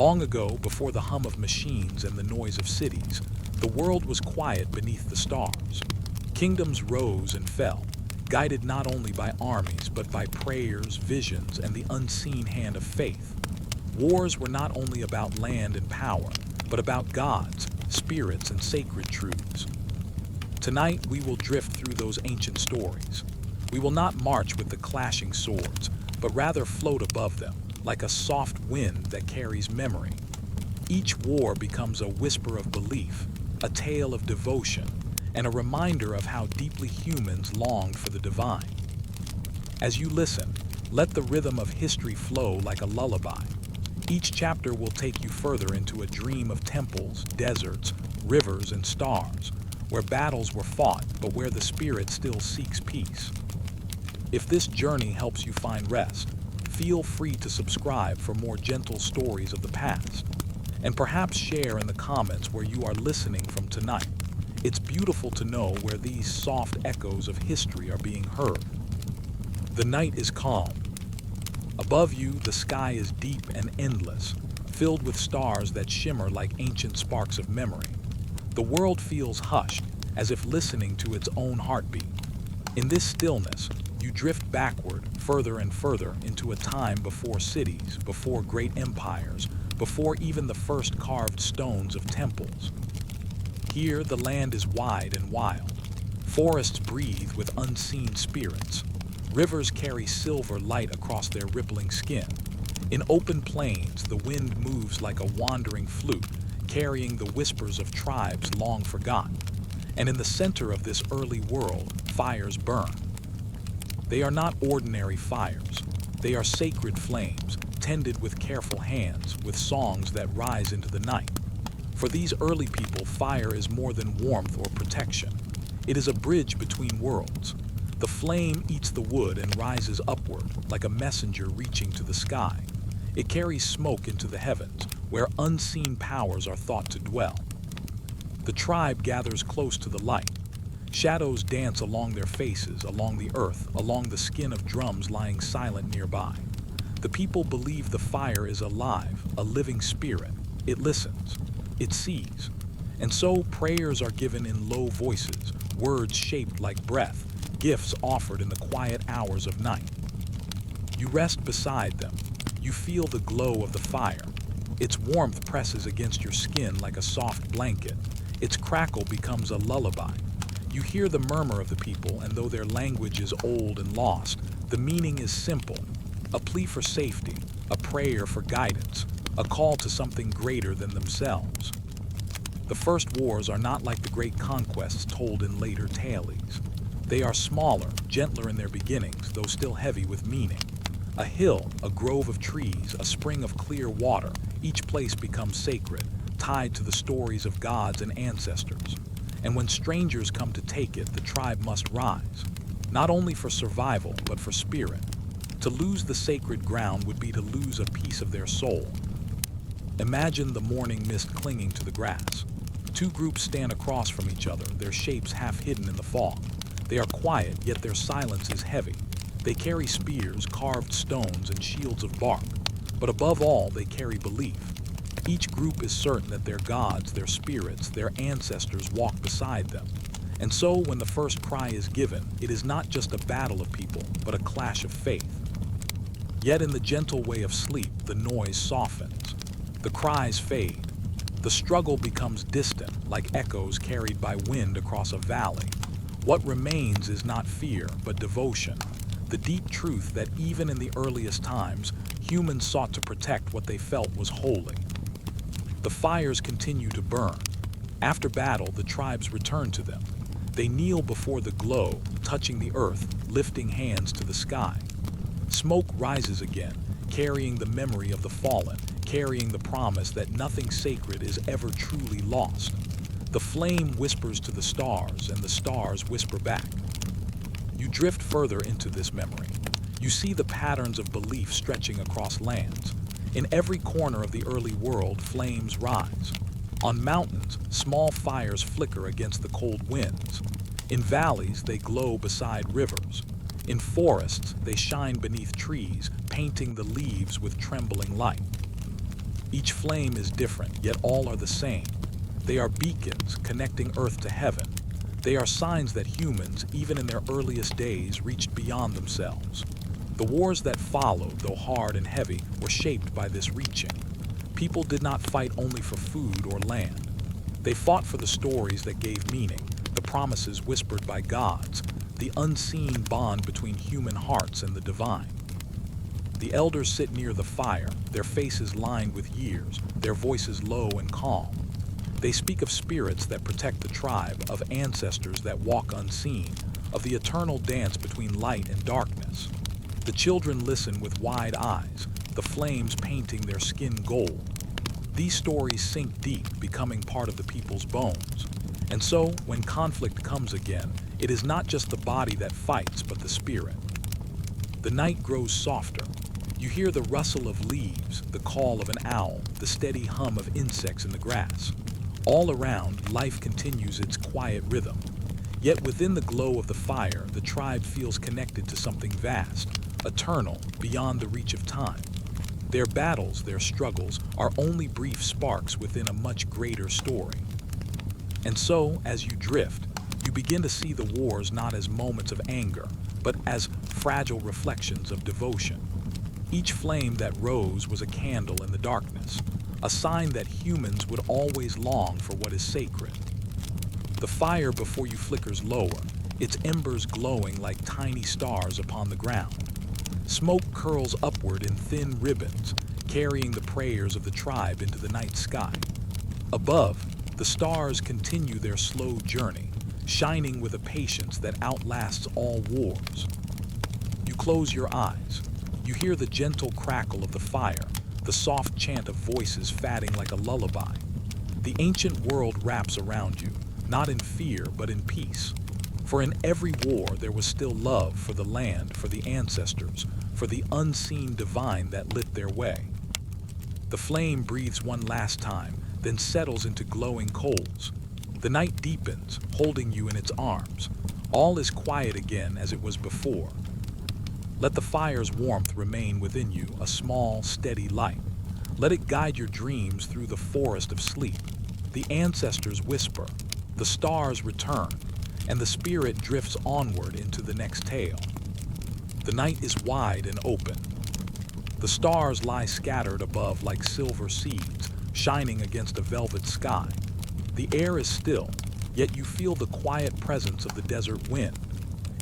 Long ago, before the hum of machines and the noise of cities, the world was quiet beneath the stars. Kingdoms rose and fell, guided not only by armies but by prayers, visions, and the unseen hand of faith. Wars were not only about land and power, but about gods, spirits, and sacred truths. Tonight, we will drift through those ancient stories. We will not march with the clashing swords, but rather float above them, like a soft wind that carries memory. Each war becomes a whisper of belief, a tale of devotion, and a reminder of how deeply humans longed for the divine. As you listen, let the rhythm of history flow like a lullaby. Each chapter will take you further into a dream of temples, deserts, rivers, and stars, where battles were fought, but where the spirit still seeks peace. If this journey helps you find rest, feel free to subscribe for more gentle stories of the past, and perhaps share in the comments where you are listening from tonight. It's beautiful to know where these soft echoes of history are being heard. The night is calm. Above you, the sky is deep and endless, filled with stars that shimmer like ancient sparks of memory. The world feels hushed, as if listening to its own heartbeat. In this stillness, you drift backward, further and further, into a time before cities, before great empires, before even the first carved stones of temples. Here, the land is wide and wild. Forests breathe with unseen spirits. Rivers carry silver light across their rippling skin. In open plains, the wind moves like a wandering flute, carrying the whispers of tribes long forgotten. And in the center of this early world, fires burn. They are not ordinary fires. They are sacred flames, tended with careful hands, with songs that rise into the night. For these early people, fire is more than warmth or protection. It is a bridge between worlds. The flame eats the wood and rises upward, like a messenger reaching to the sky. It carries smoke into the heavens, where unseen powers are thought to dwell. The tribe gathers close to the light. Shadows dance along their faces, along the earth, along the skin of drums lying silent nearby. The people believe the fire is alive, a living spirit. It listens. It sees. And so prayers are given in low voices, words shaped like breath, gifts offered in the quiet hours of night. You rest beside them. You feel the glow of the fire. Its warmth presses against your skin like a soft blanket. Its crackle becomes a lullaby. You hear the murmur of the people, and though their language is old and lost, the meaning is simple. A plea for safety, a prayer for guidance, a call to something greater than themselves. The first wars are not like the great conquests told in later tales. They are smaller, gentler in their beginnings, though still heavy with meaning. A hill, a grove of trees, a spring of clear water, each place becomes sacred, tied to the stories of gods and ancestors. And when strangers come to take it, the tribe must rise, not only for survival, but for spirit. To lose the sacred ground would be to lose a piece of their soul. Imagine the morning mist clinging to the grass. Two groups stand across from each other, their shapes half hidden in the fog. They are quiet, yet their silence is heavy. They carry spears, carved stones, and shields of bark. But above all, they carry belief. Each group is certain that their gods, their spirits, their ancestors walk beside them. And so, when the first cry is given, it is not just a battle of people, but a clash of faith. Yet in the gentle way of sleep, the noise softens. The cries fade. The struggle becomes distant, like echoes carried by wind across a valley. What remains is not fear, but devotion. The deep truth that even in the earliest times, humans sought to protect what they felt was holy. The fires continue to burn. After battle, the tribes return to them. They kneel before the glow, touching the earth, lifting hands to the sky. Smoke rises again, carrying the memory of the fallen, carrying the promise that nothing sacred is ever truly lost. The flame whispers to the stars, and the stars whisper back. You drift further into this memory. You see the patterns of belief stretching across lands. In every corner of the early world, flames rise. On mountains, small fires flicker against the cold winds. In valleys, they glow beside rivers. In forests, they shine beneath trees, painting the leaves with trembling light. Each flame is different, yet all are the same. They are beacons connecting earth to heaven. They are signs that humans, even in their earliest days, reached beyond themselves. The wars that followed, though hard and heavy, were shaped by this reaching. People did not fight only for food or land. They fought for the stories that gave meaning, the promises whispered by gods, the unseen bond between human hearts and the divine. The elders sit near the fire, their faces lined with years, their voices low and calm. They speak of spirits that protect the tribe, of ancestors that walk unseen, of the eternal dance between light and darkness. The children listen with wide eyes, the flames painting their skin gold. These stories sink deep, becoming part of the people's bones. And so, when conflict comes again, it is not just the body that fights, but the spirit. The night grows softer. You hear the rustle of leaves, the call of an owl, the steady hum of insects in the grass. All around, life continues its quiet rhythm. Yet within the glow of the fire, the tribe feels connected to something vast, eternal, beyond the reach of time. Their battles, their struggles, are only brief sparks within a much greater story. And so, as you drift, you begin to see the wars not as moments of anger, but as fragile reflections of devotion. Each flame that rose was a candle in the darkness, a sign that humans would always long for what is sacred. The fire before you flickers lower, its embers glowing like tiny stars upon the ground. Smoke curls upward in thin ribbons, carrying the prayers of the tribe into the night sky. Above, the stars continue their slow journey, shining with a patience that outlasts all wars. You close your eyes. You hear the gentle crackle of the fire, the soft chant of voices fatting like a lullaby. The ancient world wraps around you, not in fear, but in peace. For in every war there was still love for the land, for the ancestors, for the unseen divine that lit their way. The flame breathes one last time, then settles into glowing coals. The night deepens, holding you in its arms. All is quiet again as it was before. Let the fire's warmth remain within you, a small, steady light. Let it guide your dreams through the forest of sleep. The ancestors whisper, the stars return, and the spirit drifts onward into the next tale. The night is wide and open. The stars lie scattered above like silver seeds, shining against a velvet sky. The air is still, yet you feel the quiet presence of the desert wind.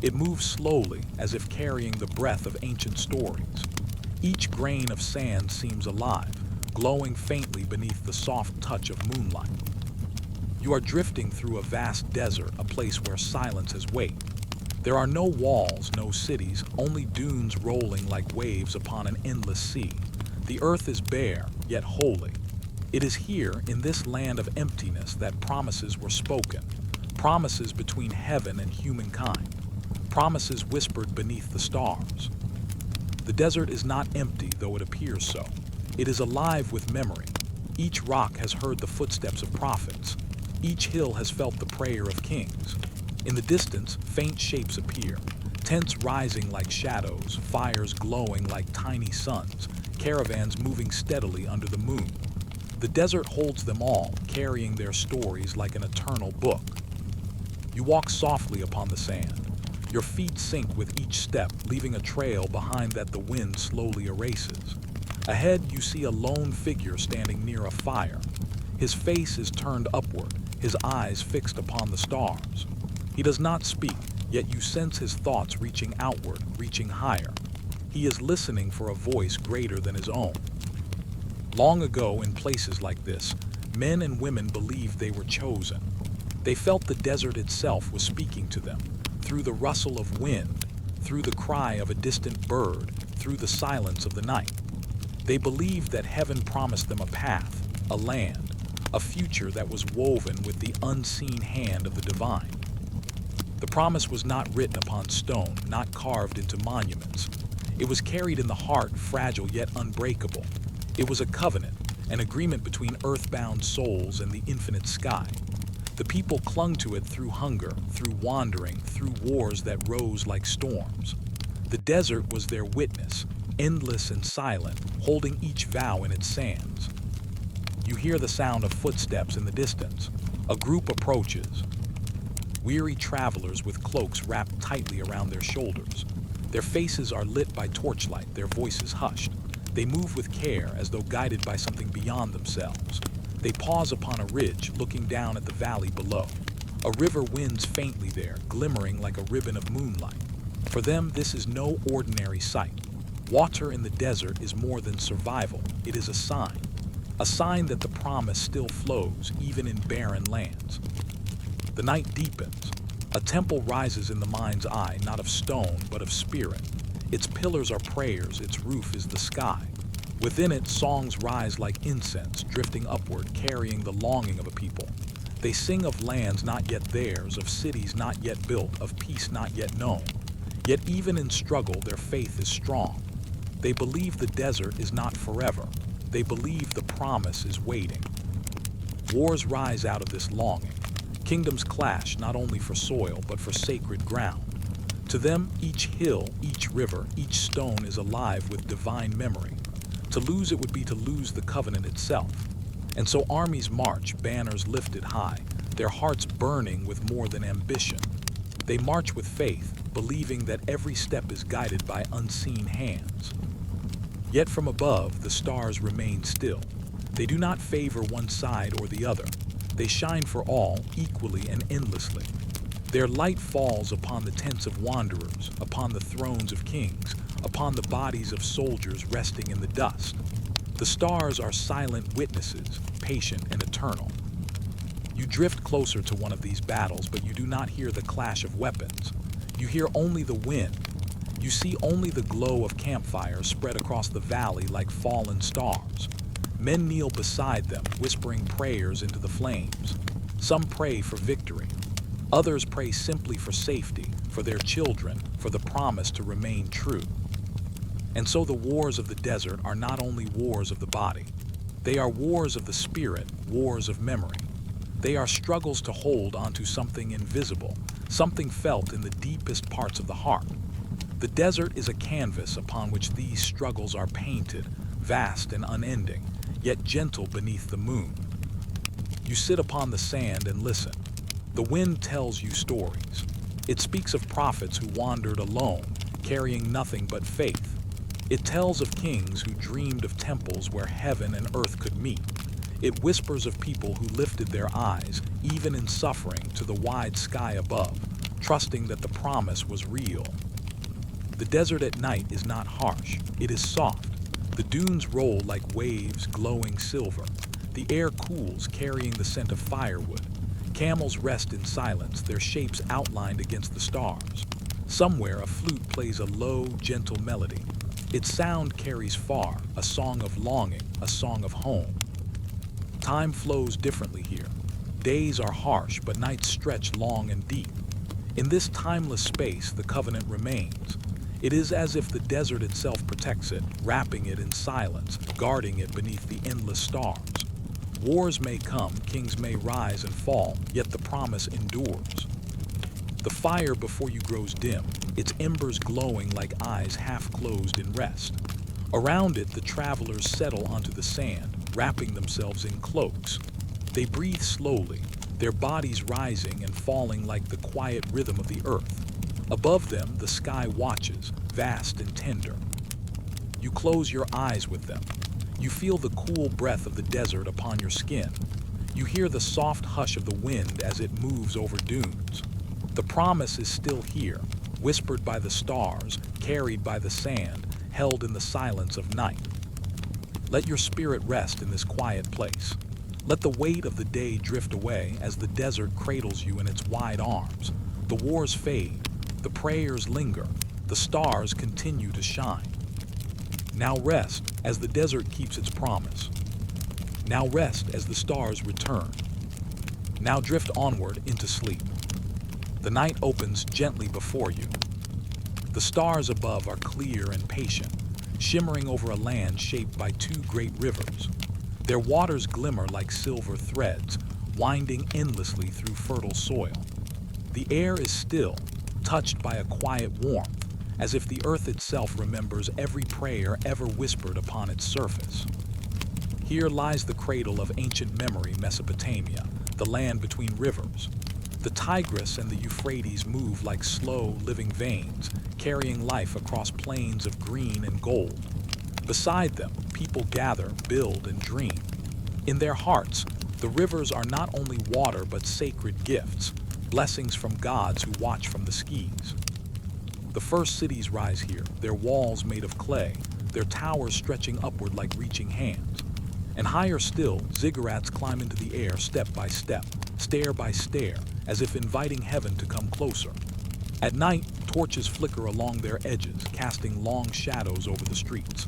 It moves slowly, as if carrying the breath of ancient stories. Each grain of sand seems alive, glowing faintly beneath the soft touch of moonlight. You are drifting through a vast desert, a place where silence has weight. There are no walls, no cities, only dunes rolling like waves upon an endless sea. The earth is bare, yet holy. It is here, in this land of emptiness, that promises were spoken. Promises between heaven and humankind. Promises whispered beneath the stars. The desert is not empty, though it appears so. It is alive with memory. Each rock has heard the footsteps of prophets. Each hill has felt the prayer of kings. In the distance, faint shapes appear, tents rising like shadows, fires glowing like tiny suns, caravans moving steadily under the moon. The desert holds them all, carrying their stories like an eternal book. You walk softly upon the sand. Your feet sink with each step, leaving a trail behind that the wind slowly erases. Ahead, you see a lone figure standing near a fire. His face is turned upward, his eyes fixed upon the stars. He does not speak, yet you sense his thoughts reaching outward, reaching higher. He is listening for a voice greater than his own. Long ago, in places like this, men and women believed they were chosen. They felt the desert itself was speaking to them, through the rustle of wind, through the cry of a distant bird, through the silence of the night. They believed that heaven promised them a path, a land, a future that was woven with the unseen hand of the divine. The promise was not written upon stone, not carved into monuments. It was carried in the heart, fragile yet unbreakable. It was a covenant, an agreement between earthbound souls and the infinite sky. The people clung to it through hunger, through wandering, through wars that rose like storms. The desert was their witness, endless and silent, holding each vow in its sands. You hear the sound of footsteps in the distance. A group approaches. Weary travelers with cloaks wrapped tightly around their shoulders. Their faces are lit by torchlight, their voices hushed. They move with care as though guided by something beyond themselves. They pause upon a ridge, looking down at the valley below. A river winds faintly there, glimmering like a ribbon of moonlight. For them, this is no ordinary sight. Water in the desert is more than survival. It is a sign. A sign that the promise still flows, even in barren lands. The night deepens. A temple rises in the mind's eye, not of stone, but of spirit. Its pillars are prayers, its roof is the sky. Within it, songs rise like incense, drifting upward, carrying the longing of a people. They sing of lands not yet theirs, of cities not yet built, of peace not yet known. Yet even in struggle, their faith is strong. They believe the desert is not forever. They believe the promise is waiting. Wars rise out of this longing. Kingdoms clash not only for soil, but for sacred ground. To them, each hill, each river, each stone is alive with divine memory. To lose it would be to lose the covenant itself. And so armies march, banners lifted high, their hearts burning with more than ambition. They march with faith, believing that every step is guided by unseen hands. Yet from above, the stars remain still. They do not favor one side or the other. They shine for all, equally and endlessly. Their light falls upon the tents of wanderers, upon the thrones of kings, upon the bodies of soldiers resting in the dust. The stars are silent witnesses, patient and eternal. You drift closer to one of these battles, but you do not hear the clash of weapons. You hear only the wind. You see only the glow of campfires spread across the valley like fallen stars. Men kneel beside them, whispering prayers into the flames. Some pray for victory. Others pray simply for safety, for their children, for the promise to remain true. And so the wars of the desert are not only wars of the body. They are wars of the spirit, wars of memory. They are struggles to hold onto something invisible, something felt in the deepest parts of the heart. The desert is a canvas upon which these struggles are painted, vast and unending, yet gentle beneath the moon. You sit upon the sand and listen. The wind tells you stories. It speaks of prophets who wandered alone, carrying nothing but faith. It tells of kings who dreamed of temples where heaven and earth could meet. It whispers of people who lifted their eyes, even in suffering, to the wide sky above, trusting that the promise was real. The desert at night is not harsh, it is soft. The dunes roll like waves glowing silver. The air cools, carrying the scent of firewood. Camels rest in silence, their shapes outlined against the stars. Somewhere a flute plays a low, gentle melody. Its sound carries far, a song of longing, a song of home. Time flows differently here. Days are harsh, but nights stretch long and deep. In this timeless space, the covenant remains. It is as if the desert itself protects it, wrapping it in silence, guarding it beneath the endless stars. Wars may come, kings may rise and fall, yet the promise endures. The fire before you grows dim, its embers glowing like eyes half closed in rest. Around it, the travelers settle onto the sand, wrapping themselves in cloaks. They breathe slowly, their bodies rising and falling like the quiet rhythm of the earth. Above them, the sky watches, vast and tender. You close your eyes with them. You feel the cool breath of the desert upon your skin. You hear the soft hush of the wind as it moves over dunes. The promise is still here, whispered by the stars, carried by the sand, held in the silence of night. Let your spirit rest in this quiet place. Let the weight of the day drift away as the desert cradles you in its wide arms. The wars fade. The prayers linger, the stars continue to shine. Now rest as the desert keeps its promise. Now rest as the stars return. Now drift onward into sleep. The night opens gently before you. The stars above are clear and patient, shimmering over a land shaped by two great rivers. Their waters glimmer like silver threads, winding endlessly through fertile soil. The air is still, touched by a quiet warmth, as if the earth itself remembers every prayer ever whispered upon its surface. Here lies the cradle of ancient memory, Mesopotamia, the land between rivers. The Tigris and the Euphrates move like slow, living veins, carrying life across plains of green and gold. Beside them, people gather, build, and dream. In their hearts, the rivers are not only water but sacred gifts, blessings from gods who watch from the skies. The first cities rise here, their walls made of clay, their towers stretching upward like reaching hands. And higher still, ziggurats climb into the air step by step, stair by stair, as if inviting heaven to come closer. At night, torches flicker along their edges, casting long shadows over the streets.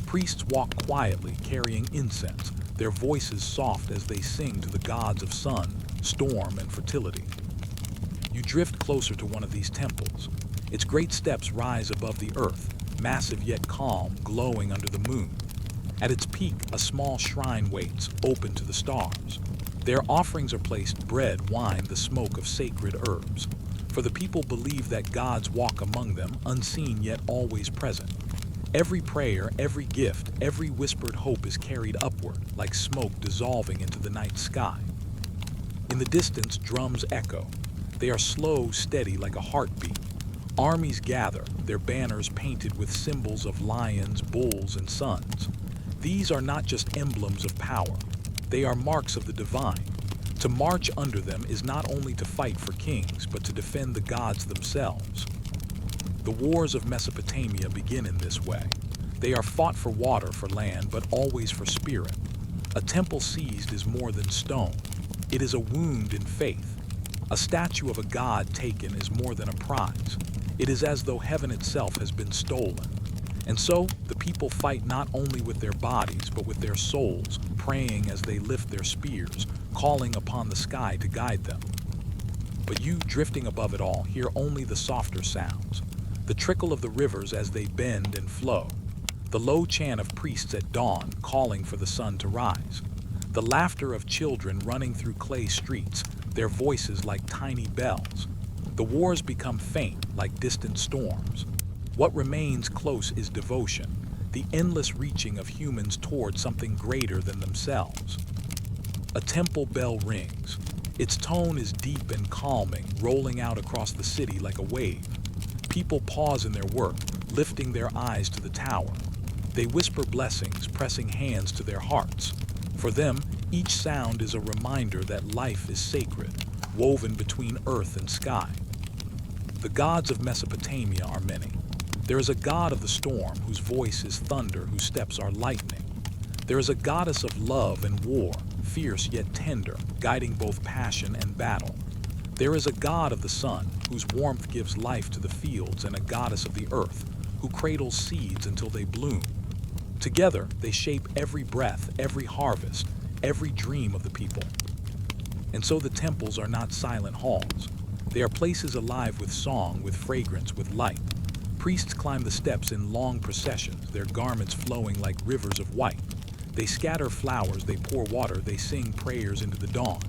Priests walk quietly, carrying incense, their voices soft as they sing to the gods of sun, storm, and fertility. You drift closer to one of these temples. Its great steps rise above the earth, massive yet calm, glowing under the moon. At its peak, a small shrine waits, open to the stars. Their offerings are placed: bread, wine, the smoke of sacred herbs. For the people believe that gods walk among them, unseen yet always present. Every prayer, every gift, every whispered hope is carried upward, like smoke dissolving into the night sky. In the distance, drums echo. They are slow, steady, like a heartbeat. Armies gather, their banners painted with symbols of lions, bulls, and suns. These are not just emblems of power. They are marks of the divine. To march under them is not only to fight for kings, but to defend the gods themselves. The wars of Mesopotamia begin in this way. They are fought for water, for land, but always for spirit. A temple seized is more than stone. It is a wound in faith. A statue of a god taken is more than a prize. It is as though heaven itself has been stolen. And so, the people fight not only with their bodies, but with their souls, praying as they lift their spears, calling upon the sky to guide them. But you, drifting above it all, hear only the softer sounds. The trickle of the rivers as they bend and flow. The low chant of priests at dawn, calling for the sun to rise. The laughter of children running through clay streets, their voices like tiny bells. The wars become faint, like distant storms. What remains close is devotion, the endless reaching of humans toward something greater than themselves. A temple bell rings. Its tone is deep and calming, rolling out across the city like a wave. People pause in their work, lifting their eyes to the tower. They whisper blessings, pressing hands to their hearts. For them, each sound is a reminder that life is sacred, woven between earth and sky. The gods of Mesopotamia are many. There is a god of the storm, whose voice is thunder, whose steps are lightning. There is a goddess of love and war, fierce yet tender, guiding both passion and battle. There is a god of the sun, whose warmth gives life to the fields, and a goddess of the earth, who cradles seeds until they bloom. Together, they shape every breath, every harvest, every dream of the people. And so the temples are not silent halls. They are places alive with song, with fragrance, with light. Priests climb the steps in long processions, their garments flowing like rivers of white. They scatter flowers, they pour water, they sing prayers into the dawn.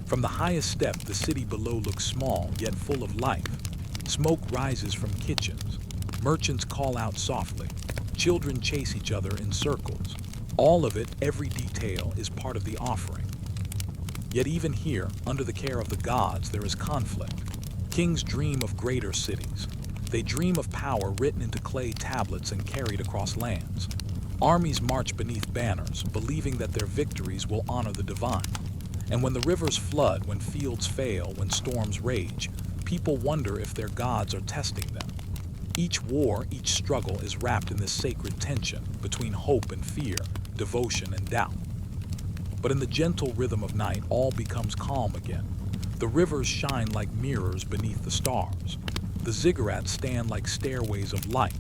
From the highest step, the city below looks small, yet full of life. Smoke rises from kitchens. Merchants call out softly. Children chase each other in circles. All of it, every detail, is part of the offering. Yet even here, under the care of the gods, there is conflict. Kings dream of greater cities. They dream of power written into clay tablets and carried across lands. Armies march beneath banners, believing that their victories will honor the divine. And when the rivers flood, when fields fail, when storms rage, people wonder if their gods are testing them. Each war, each struggle is wrapped in this sacred tension between hope and fear, devotion and doubt. But in the gentle rhythm of night, all becomes calm again. The rivers shine like mirrors beneath the stars. The ziggurats stand like stairways of light.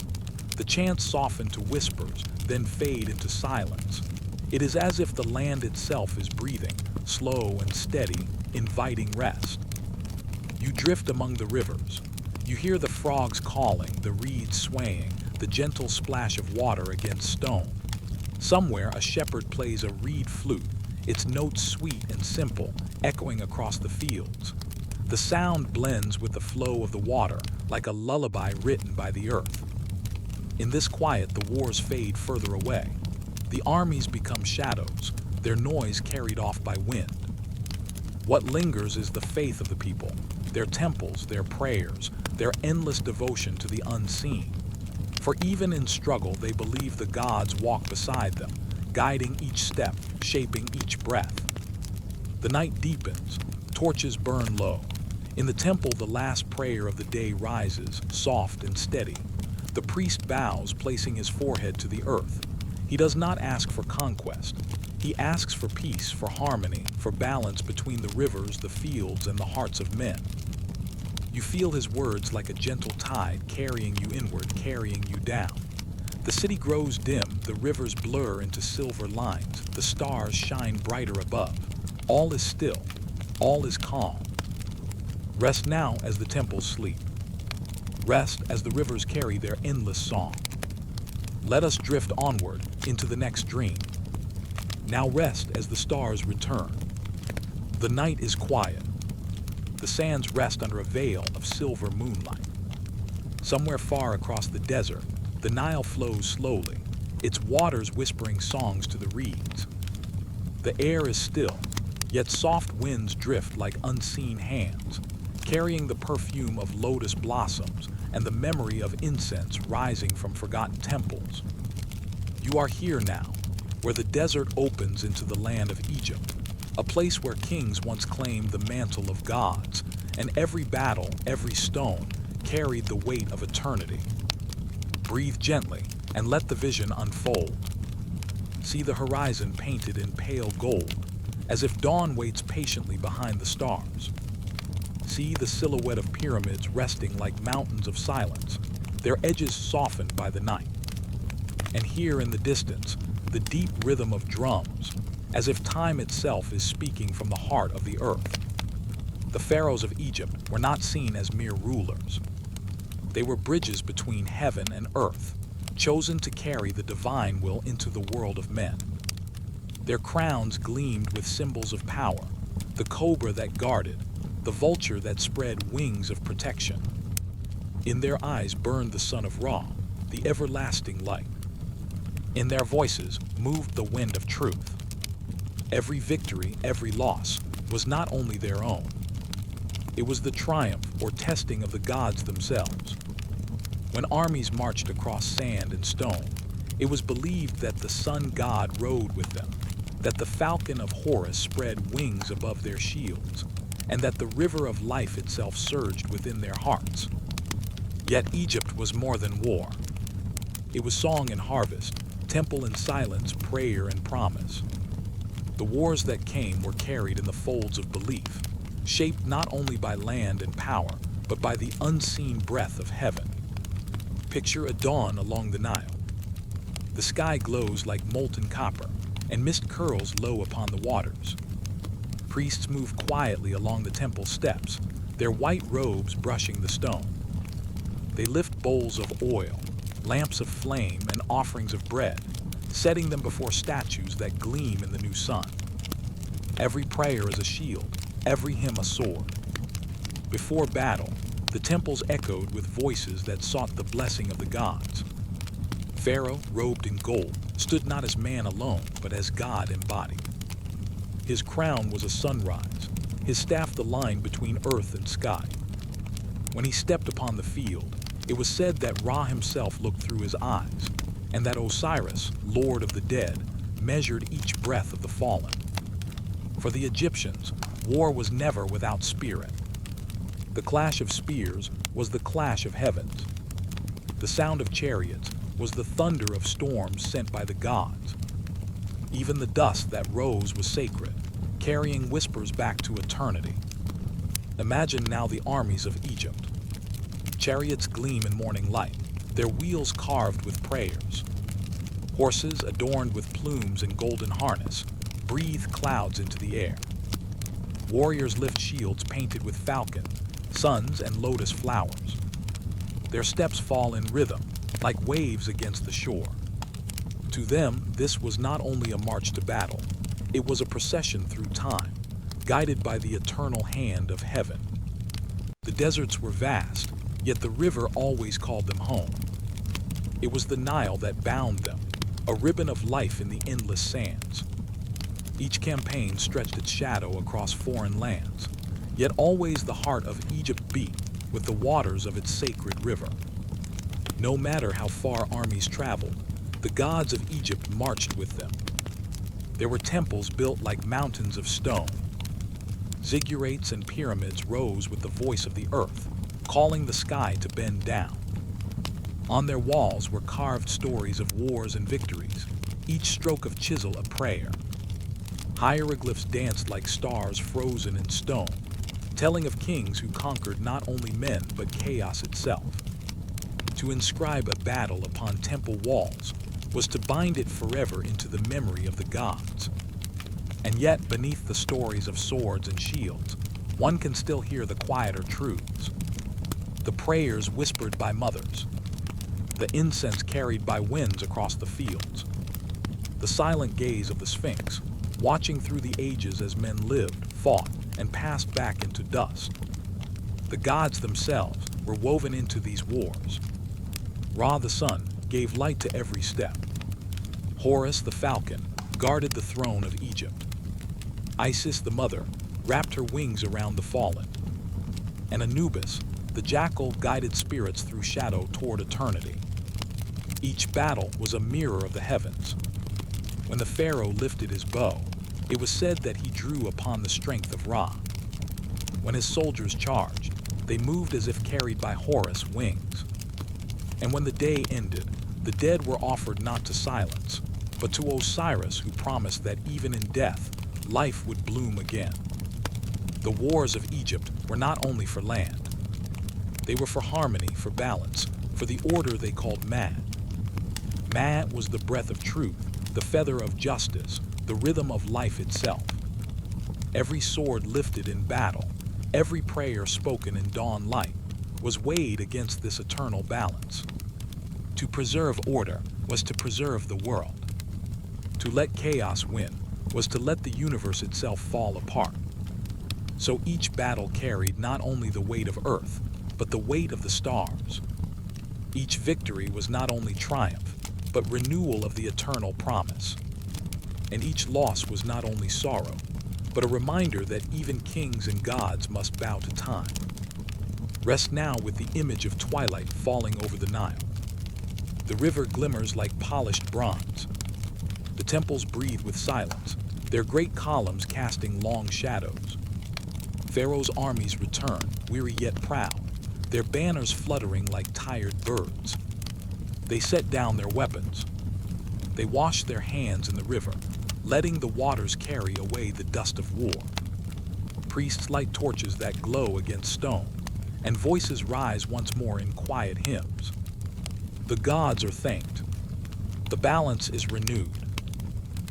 The chants soften to whispers, then fade into silence. It is as if the land itself is breathing, slow and steady, inviting rest. You drift among the rivers. You hear the frogs calling, the reeds swaying, the gentle splash of water against stone. Somewhere, a shepherd plays a reed flute, its notes sweet and simple, echoing across the fields. The sound blends with the flow of the water, like a lullaby written by the earth. In this quiet, the wars fade further away. The armies become shadows, their noise carried off by wind. What lingers is the faith of the people, their temples, their prayers, their endless devotion to the unseen. For even in struggle, they believe the gods walk beside them, guiding each step, shaping each breath. The night deepens, torches burn low. In the temple, the last prayer of the day rises, soft and steady. The priest bows, placing his forehead to the earth. He does not ask for conquest. He asks for peace, for harmony, for balance between the rivers, the fields, and the hearts of men. You feel his words like a gentle tide carrying you inward, carrying you down. The city grows dim, the rivers blur into silver lines, the stars shine brighter above. All is still, all is calm. Rest now as the temples sleep. Rest as the rivers carry their endless song. Let us drift onward into the next dream. Now rest as the stars return. The night is quiet. The sands rest under a veil of silver moonlight. Somewhere far across the desert, the Nile flows slowly, its waters whispering songs to the reeds. The air is still, yet soft winds drift like unseen hands, carrying the perfume of lotus blossoms and the memory of incense rising from forgotten temples. You are here now, where the desert opens into the land of Egypt, a place where kings once claimed the mantle of gods, and every battle, every stone, carried the weight of eternity. Breathe gently and let the vision unfold. See the horizon painted in pale gold, as if dawn waits patiently behind the stars. See the silhouette of pyramids resting like mountains of silence, their edges softened by the night. And here in the distance, the deep rhythm of drums, as if time itself is speaking from the heart of the earth. The pharaohs of Egypt were not seen as mere rulers. They were bridges between heaven and earth, chosen to carry the divine will into the world of men. Their crowns gleamed with symbols of power, the cobra that guarded, the vulture that spread wings of protection. In their eyes burned the sun of Ra, the everlasting light. In their voices moved the wind of truth. Every victory, every loss, was not only their own. It was the triumph or testing of the gods themselves. When armies marched across sand and stone, it was believed that the sun god rode with them, that the falcon of Horus spread wings above their shields, and that the river of life itself surged within their hearts. Yet Egypt was more than war. It was song and harvest, temple and silence, prayer and promise. The wars that came were carried in the folds of belief, shaped not only by land and power, but by the unseen breath of heaven. Picture a dawn along the Nile. The sky glows like molten copper, and mist curls low upon the waters. Priests move quietly along the temple steps, their white robes brushing the stone. They lift bowls of oil, lamps of flame, and offerings of bread, setting them before statues that gleam in the new sun. Every prayer is a shield, every hymn a sword. Before battle, the temples echoed with voices that sought the blessing of the gods. Pharaoh, robed in gold, stood not as man alone, but as God embodied. His crown was a sunrise, his staff the line between earth and sky. When he stepped upon the field, it was said that Ra himself looked through his eyes, and that Osiris, lord of the dead, measured each breath of the fallen. For the Egyptians, war was never without spirit. The clash of spears was the clash of heavens. The sound of chariots was the thunder of storms sent by the gods. Even the dust that rose was sacred, carrying whispers back to eternity. Imagine now the armies of Egypt. Chariots gleam in morning light, their wheels carved with prayers. Horses adorned with plumes and golden harness breathe clouds into the air. Warriors lift shields painted with falcon, suns, and lotus flowers. Their steps fall in rhythm, like waves against the shore. To them, this was not only a march to battle, it was a procession through time, guided by the eternal hand of heaven. The deserts were vast, yet the river always called them home. It was the Nile that bound them, a ribbon of life in the endless sands. Each campaign stretched its shadow across foreign lands, yet always the heart of Egypt beat with the waters of its sacred river. No matter how far armies traveled, the gods of Egypt marched with them. There were temples built like mountains of stone. Ziggurats and pyramids rose with the voice of the earth, calling the sky to bend down. On their walls were carved stories of wars and victories, each stroke of chisel a prayer. Hieroglyphs danced like stars frozen in stone, telling of kings who conquered not only men but chaos itself. To inscribe a battle upon temple walls was to bind it forever into the memory of the gods. And yet, beneath the stories of swords and shields, one can still hear the quieter truths. The prayers whispered by mothers, the incense carried by winds across the fields, the silent gaze of the Sphinx, watching through the ages as men lived, fought, and passed back into dust. The gods themselves were woven into these wars. Ra the sun gave light to every step. Horus the falcon guarded the throne of Egypt. Isis the mother wrapped her wings around the fallen. And Anubis, the jackal, guided spirits through shadow toward eternity. Each battle was a mirror of the heavens. When the pharaoh lifted his bow, it was said that he drew upon the strength of Ra. When his soldiers charged, they moved as if carried by Horus' wings. And when the day ended, the dead were offered not to silence, but to Osiris, who promised that even in death, life would bloom again. The wars of Egypt were not only for land. They were for harmony, for balance, for the order they called Ma'at. Ma'at was the breath of truth, the feather of justice, the rhythm of life itself. Every sword lifted in battle, every prayer spoken in dawn light, was weighed against this eternal balance. To preserve order was to preserve the world. To let chaos win was to let the universe itself fall apart. So each battle carried not only the weight of earth, but the weight of the stars. Each victory was not only triumph, but renewal of the eternal promise. And each loss was not only sorrow, but a reminder that even kings and gods must bow to time. Rest now with the image of twilight falling over the Nile. The river glimmers like polished bronze. The temples breathe with silence, their great columns casting long shadows. Pharaoh's armies return, weary yet proud, their banners fluttering like tired birds. They set down their weapons. They wash their hands in the river, letting the waters carry away the dust of war. Priests light torches that glow against stone, and voices rise once more in quiet hymns. The gods are thanked. The balance is renewed.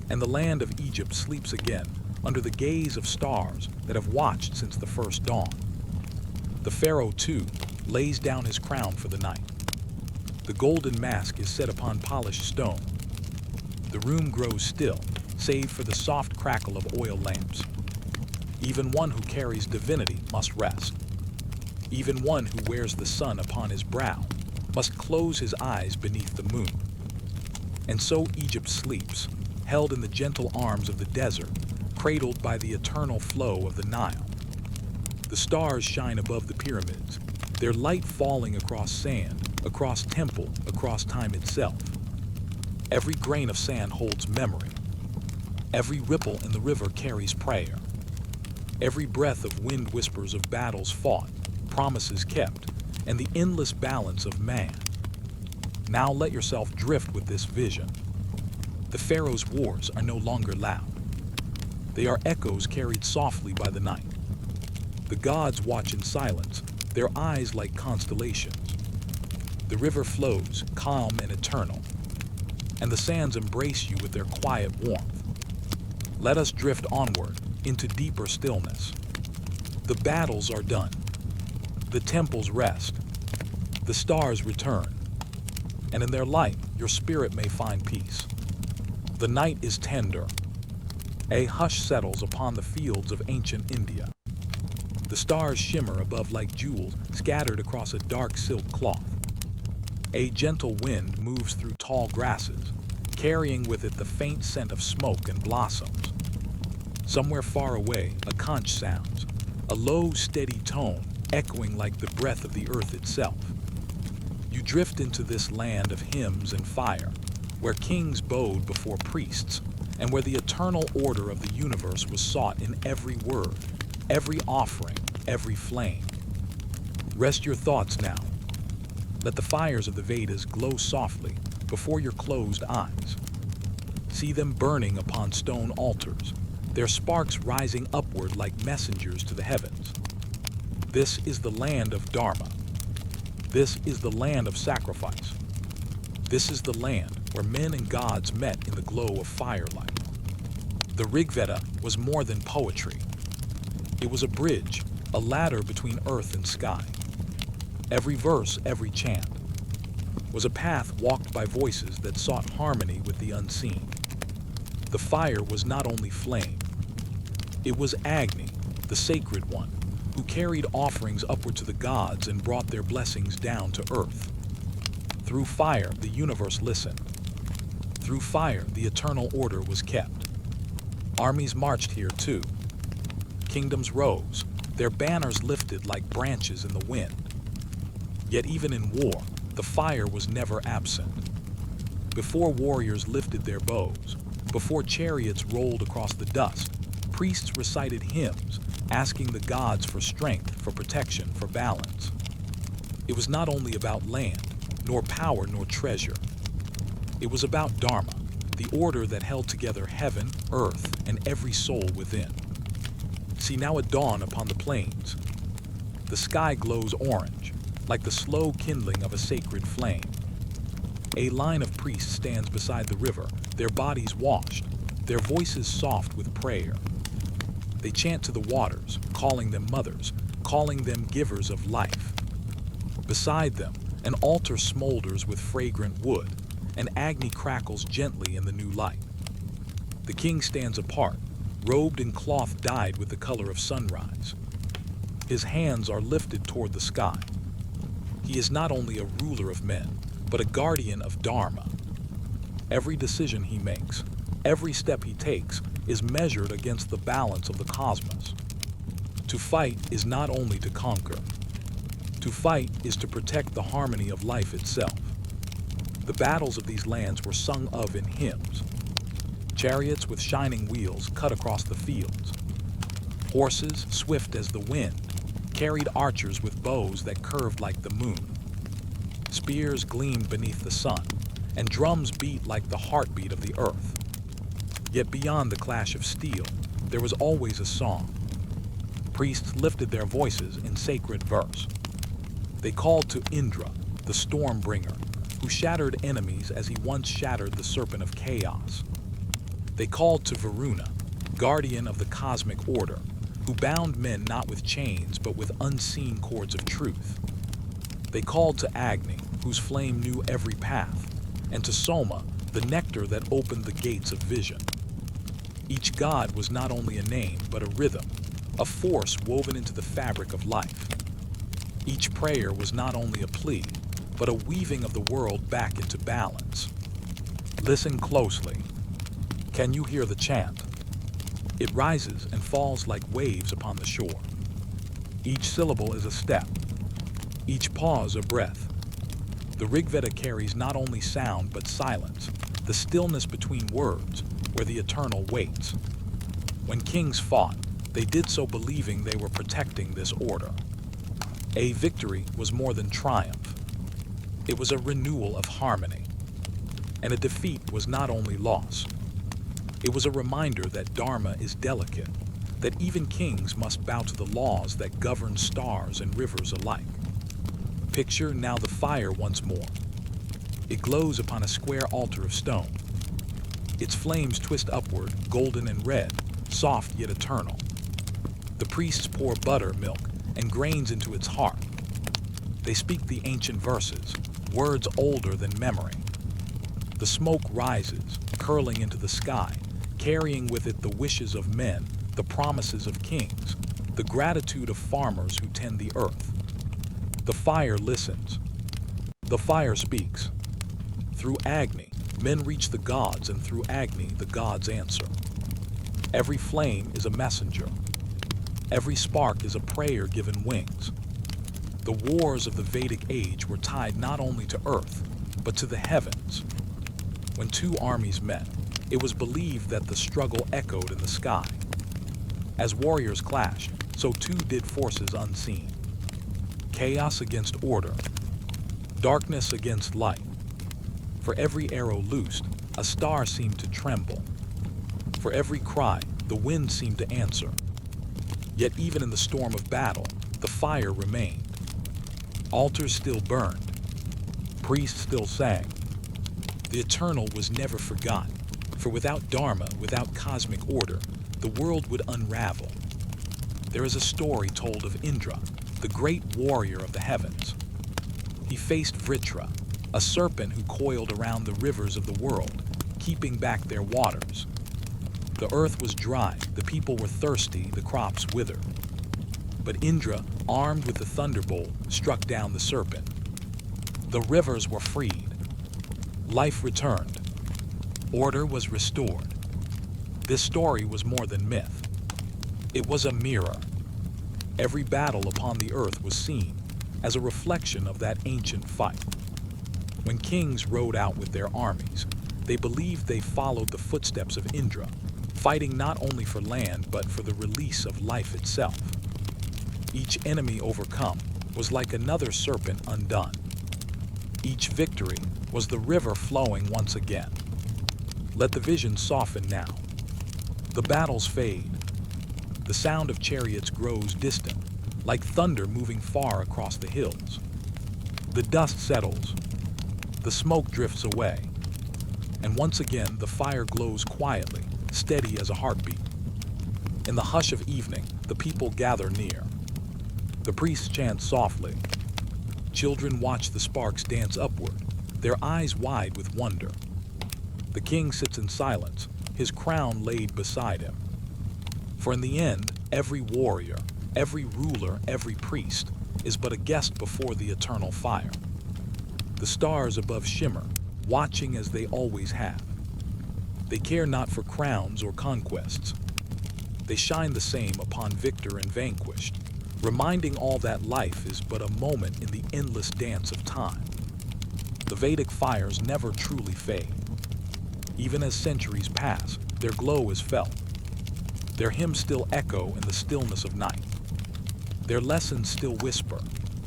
And the land of Egypt sleeps again under the gaze of stars that have watched since the first dawn. The pharaoh, too, lays down his crown for the night. The golden mask is set upon polished stone. The room grows still, save for the soft crackle of oil lamps. Even one who carries divinity must rest. Even one who wears the sun upon his brow must close his eyes beneath the moon. And so Egypt sleeps, held in the gentle arms of the desert, cradled by the eternal flow of the Nile. The stars shine above the pyramids, their light falling across sand, across temple, across time itself. Every grain of sand holds memory. Every ripple in the river carries prayer. Every breath of wind whispers of battles fought, promises kept, and the endless balance of man. Now let yourself drift with this vision. The pharaoh's wars are no longer loud. They are echoes carried softly by the night. The gods watch in silence, their eyes like constellations. The river flows, calm and eternal, and the sands embrace you with their quiet warmth. Let us drift onward into deeper stillness. The battles are done. The temples rest. The stars return. And in their light, your spirit may find peace. The night is tender. A hush settles upon the fields of ancient India. The stars shimmer above like jewels scattered across a dark silk cloth. A gentle wind moves through tall grasses, carrying with it the faint scent of smoke and blossoms. Somewhere far away, a conch sounds, a low, steady tone, echoing like the breath of the earth itself. You drift into this land of hymns and fire, where kings bowed before priests, and where the eternal order of the universe was sought in every word, every offering, every flame. Rest your thoughts now. Let the fires of the Vedas glow softly before your closed eyes. See them burning upon stone altars, their sparks rising upward like messengers to the heavens. This is the land of Dharma. This is the land of sacrifice. This is the land where men and gods met in the glow of firelight. The Rig Veda was more than poetry. It was a bridge, a ladder between earth and sky. Every verse, every chant, was a path walked by voices that sought harmony with the unseen. The fire was not only flame. It was Agni, the sacred one, who carried offerings upward to the gods and brought their blessings down to earth. Through fire, the universe listened. Through fire, the eternal order was kept. Armies marched here too. Kingdoms rose, their banners lifted like branches in the wind. Yet even in war, the fire was never absent. Before warriors lifted their bows, before chariots rolled across the dust, priests recited hymns, asking the gods for strength, for protection, for balance. It was not only about land, nor power, nor treasure. It was about Dharma, the order that held together heaven, earth, and every soul within. See now at dawn upon the plains. The sky glows orange, like the slow kindling of a sacred flame. A line of priests stands beside the river, their bodies washed, their voices soft with prayer. They chant to the waters, calling them mothers, calling them givers of life. Beside them, an altar smolders with fragrant wood, and Agni crackles gently in the new light. The king stands apart, robed in cloth dyed with the color of sunrise. His hands are lifted toward the sky. He is not only a ruler of men, but a guardian of Dharma. Every decision he makes, every step he takes, is measured against the balance of the cosmos. To fight is not only to conquer. To fight is to protect the harmony of life itself. The battles of these lands were sung of in hymns. Chariots with shining wheels cut across the fields. Horses, swift as the wind, carried archers with bows that curved like the moon. Spears gleamed beneath the sun, and drums beat like the heartbeat of the earth. Yet beyond the clash of steel, there was always a song. Priests lifted their voices in sacred verse. They called to Indra, the storm bringer, who shattered enemies as he once shattered the serpent of chaos. They called to Varuna, guardian of the cosmic order, who bound men not with chains but with unseen cords of truth. They called to Agni, whose flame knew every path, and to Soma, the nectar that opened the gates of vision. Each god was not only a name, but a rhythm, a force woven into the fabric of life. Each prayer was not only a plea, but a weaving of the world back into balance. Listen closely. Can you hear the chant? It rises and falls like waves upon the shore. Each syllable is a step, each pause a breath. The Rig Veda carries not only sound but silence, the stillness between words, where the eternal waits. When kings fought, they did so believing they were protecting this order. A victory was more than triumph. It was a renewal of harmony. And a defeat was not only loss. It was a reminder that Dharma is delicate, that even kings must bow to the laws that govern stars and rivers alike. Picture now the fire once more. It glows upon a square altar of stone. Its flames twist upward, golden and red, soft yet eternal. The priests pour butter, milk, and grains into its heart. They speak the ancient verses, words older than memory. The smoke rises, curling into the sky, carrying with it the wishes of men, the promises of kings, the gratitude of farmers who tend the earth. The fire listens. The fire speaks. Through Agni, Men reach the gods, and through agony the gods answer. Every flame is a messenger. Every spark is a prayer given wings. The wars of the Vedic age were tied not only to earth, but to the heavens. When two armies met, it was believed that the struggle echoed in the sky. As warriors clashed, so too did forces unseen. Chaos against order, darkness against light. For every arrow loosed, a star seemed to tremble. For every cry, the wind seemed to answer. Yet even in the storm of battle, the fire remained. Altars still burned. Priests still sang. The eternal was never forgotten, for without Dharma, without cosmic order, the world would unravel. There is a story told of Indra, the great warrior of the heavens. He faced Vritra, a serpent who coiled around the rivers of the world, keeping back their waters. The earth was dry, the people were thirsty, the crops withered. But Indra, armed with the thunderbolt, struck down the serpent. The rivers were freed. Life returned. Order was restored. This story was more than myth. It was a mirror. Every battle upon the earth was seen as a reflection of that ancient fight. When kings rode out with their armies, they believed they followed the footsteps of Indra, fighting not only for land but for the release of life itself. Each enemy overcome was like another serpent undone. Each victory was the river flowing once again. Let the vision soften now. The battles fade. The sound of chariots grows distant, like thunder moving far across the hills. The dust settles. The smoke drifts away. And once again, the fire glows quietly, steady as a heartbeat. In the hush of evening, the people gather near. The priests chant softly. Children watch the sparks dance upward, their eyes wide with wonder. The king sits in silence, his crown laid beside him. For in the end, every warrior, every ruler, every priest is but a guest before the eternal fire. The stars above shimmer, watching as they always have. They care not for crowns or conquests. They shine the same upon victor and vanquished, reminding all that life is but a moment in the endless dance of time. The Vedic fires never truly fade. Even as centuries pass, their glow is felt. Their hymns still echo in the stillness of night. Their lessons still whisper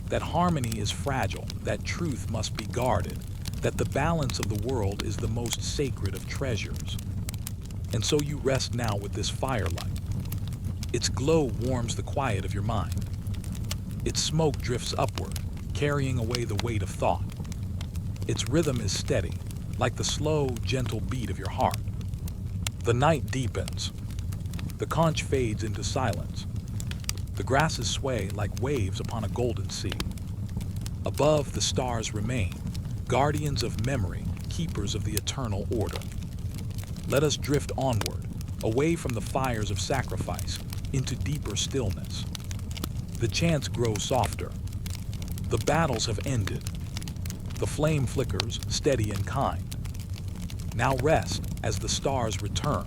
that harmony is fragile, that truth must be guarded, that the balance of the world is the most sacred of treasures. And so you rest now with this firelight. Its glow warms the quiet of your mind. Its smoke drifts upward, carrying away the weight of thought. Its rhythm is steady, like the slow, gentle beat of your heart. The night deepens. The conch fades into silence. The grasses sway like waves upon a golden sea. Above, the stars remain, guardians of memory, keepers of the eternal order. Let us drift onward, away from the fires of sacrifice, into deeper stillness. The chants grow softer. The battles have ended. The flame flickers, steady and kind. Now rest as the stars return,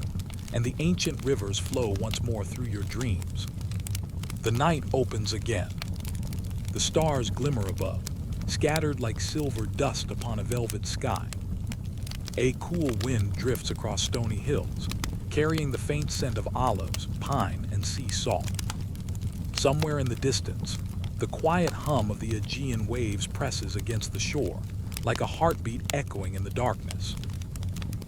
and the ancient rivers flow once more through your dreams. The night opens again. The stars glimmer above, scattered like silver dust upon a velvet sky. A cool wind drifts across stony hills, carrying the faint scent of olives, pine, and sea salt. Somewhere in the distance, the quiet hum of the Aegean waves presses against the shore, like a heartbeat echoing in the darkness.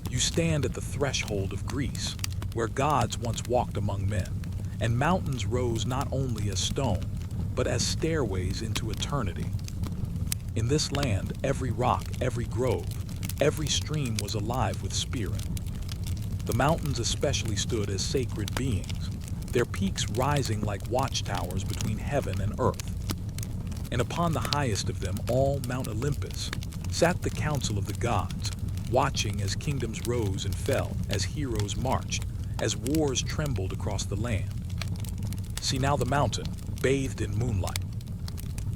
You stand at the threshold of Greece, where gods once walked among men, and mountains rose not only as stone, but as stairways into eternity. In this land, every rock, every grove, every stream was alive with spirit. The mountains especially stood as sacred beings, their peaks rising like watchtowers between heaven and earth. And upon the highest of them all, Mount Olympus, sat the council of the gods, watching as kingdoms rose and fell, as heroes marched, as wars trembled across the land. See now the mountain, bathed in moonlight.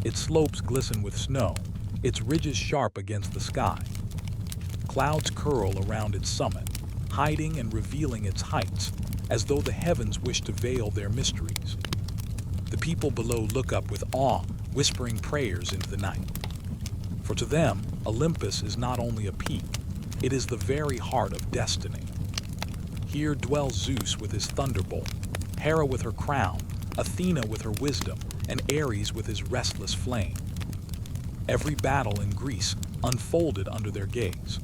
Its slopes glisten with snow, its ridges sharp against the sky. Clouds curl around its summit, hiding and revealing its heights, as though the heavens wish to veil their mysteries. The people below look up with awe, whispering prayers into the night. For to them, Olympus is not only a peak, it is the very heart of destiny. Here dwells Zeus with his thunderbolt, Hera with her crown, Athena with her wisdom, and Ares with his restless flame. Every battle in Greece unfolded under their gaze.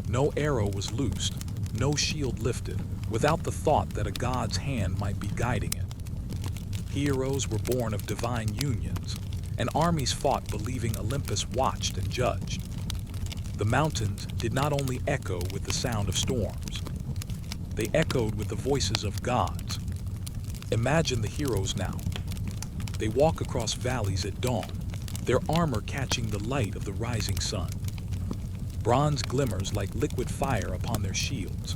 No arrow was loosed, no shield lifted, without the thought that a god's hand might be guiding it. Heroes were born of divine unions, and armies fought believing Olympus watched and judged. The mountains did not only echo with the sound of storms, they echoed with the voices of gods. Imagine the heroes now. They walk across valleys at dawn, their armor catching the light of the rising sun. Bronze glimmers like liquid fire upon their shields.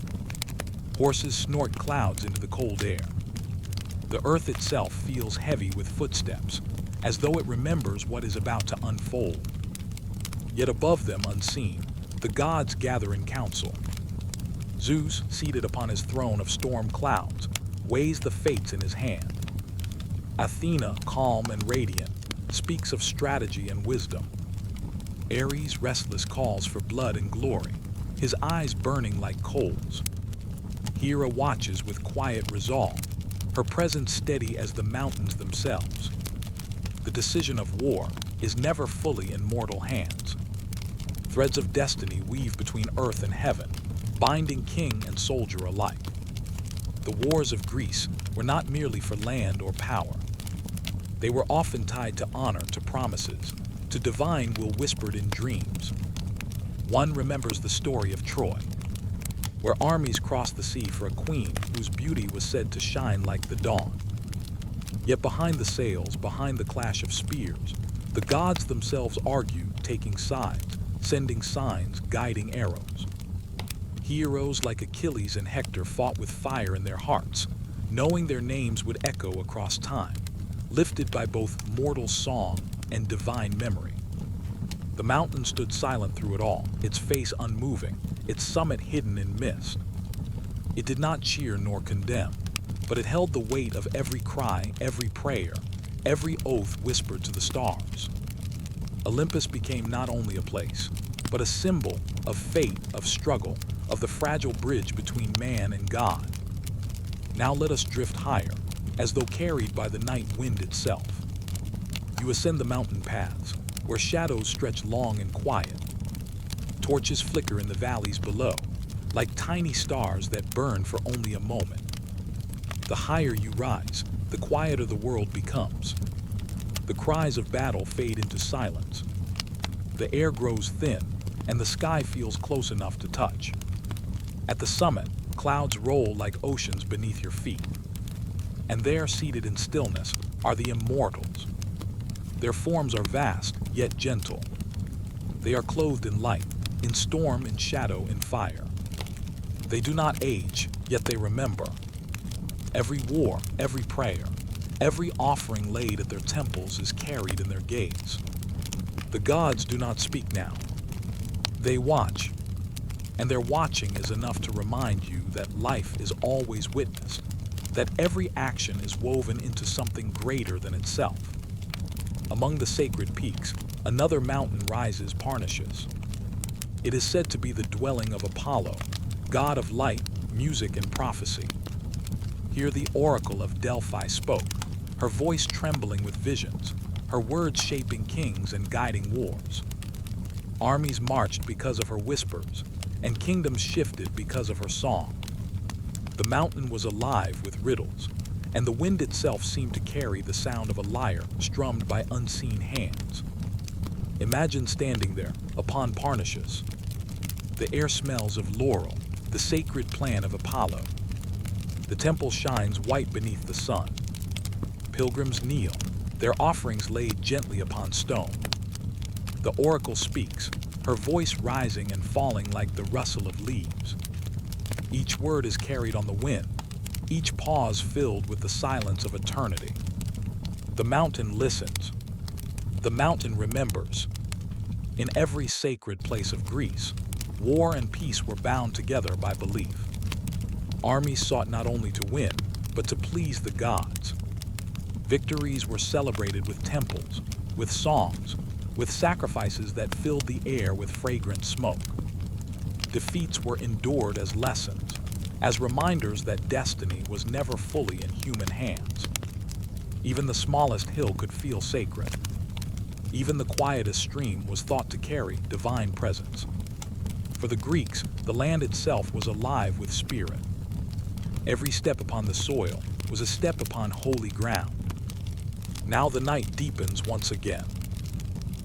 Horses snort clouds into the cold air. The earth itself feels heavy with footsteps, as though it remembers what is about to unfold. Yet above them, unseen, the gods gather in council. Zeus, seated upon his throne of storm clouds, weighs the fates in his hand. Athena, calm and radiant, speaks of strategy and wisdom. Ares, restless, calls for blood and glory, his eyes burning like coals. Hera watches with quiet resolve, her presence steady as the mountains themselves. The decision of war is never fully in mortal hands. Threads of destiny weave between earth and heaven, binding king and soldier alike. The wars of Greece were not merely for land or power. They were often tied to honor, to promises, to divine will whispered in dreams. One remembers the story of Troy, where armies crossed the sea for a queen whose beauty was said to shine like the dawn. Yet behind the sails, behind the clash of spears, the gods themselves argued, taking sides, sending signs, guiding arrows. Heroes like Achilles and Hector fought with fire in their hearts, knowing their names would echo across time, lifted by both mortal song and divine memory. The mountain stood silent through it all, its face unmoving, its summit hidden in mist. It did not cheer nor condemn, but it held the weight of every cry, every prayer, every oath whispered to the stars. Olympus became not only a place, but a symbol of fate, of struggle, of the fragile bridge between man and God. Now let us drift higher, as though carried by the night wind itself. You ascend the mountain paths, where shadows stretch long and quiet. Torches flicker in the valleys below, like tiny stars that burn for only a moment. The higher you rise, the quieter the world becomes. The cries of battle fade into silence. The air grows thin, and the sky feels close enough to touch. At the summit, clouds roll like oceans beneath your feet. And there, seated in stillness, are the immortals. Their forms are vast, yet gentle. They are clothed in light, in storm, in shadow, in fire. They do not age, yet they remember. Every war, every prayer, every offering laid at their temples is carried in their gaze. The gods do not speak now. They watch, and their watching is enough to remind you that life is always witnessed, that every action is woven into something greater than itself. Among the sacred peaks, another mountain rises, Parnassus. It is said to be the dwelling of Apollo, god of light, music, and prophecy. Here the oracle of Delphi spoke, her voice trembling with visions, her words shaping kings and guiding wars. Armies marched because of her whispers, and kingdoms shifted because of her song. The mountain was alive with riddles, and the wind itself seemed to carry the sound of a lyre strummed by unseen hands. Imagine standing there, upon Parnassus. The air smells of laurel, the sacred plan of Apollo. The temple shines white beneath the sun. Pilgrims kneel, their offerings laid gently upon stone. The oracle speaks, her voice rising and falling like the rustle of leaves. Each word is carried on the wind, each pause filled with the silence of eternity. The mountain listens. The mountain remembers. In every sacred place of Greece, War and peace were bound together by belief. Armies sought not only to win, but to please the gods. Victories were celebrated with temples, with songs, with sacrifices that filled the air with fragrant smoke. Defeats were endured as lessons, as reminders that destiny was never fully in human hands. Even the smallest hill could feel sacred. Even the quietest stream was thought to carry divine presence. For the Greeks, the land itself was alive with spirit. Every step upon the soil was a step upon holy ground. Now the night deepens once again.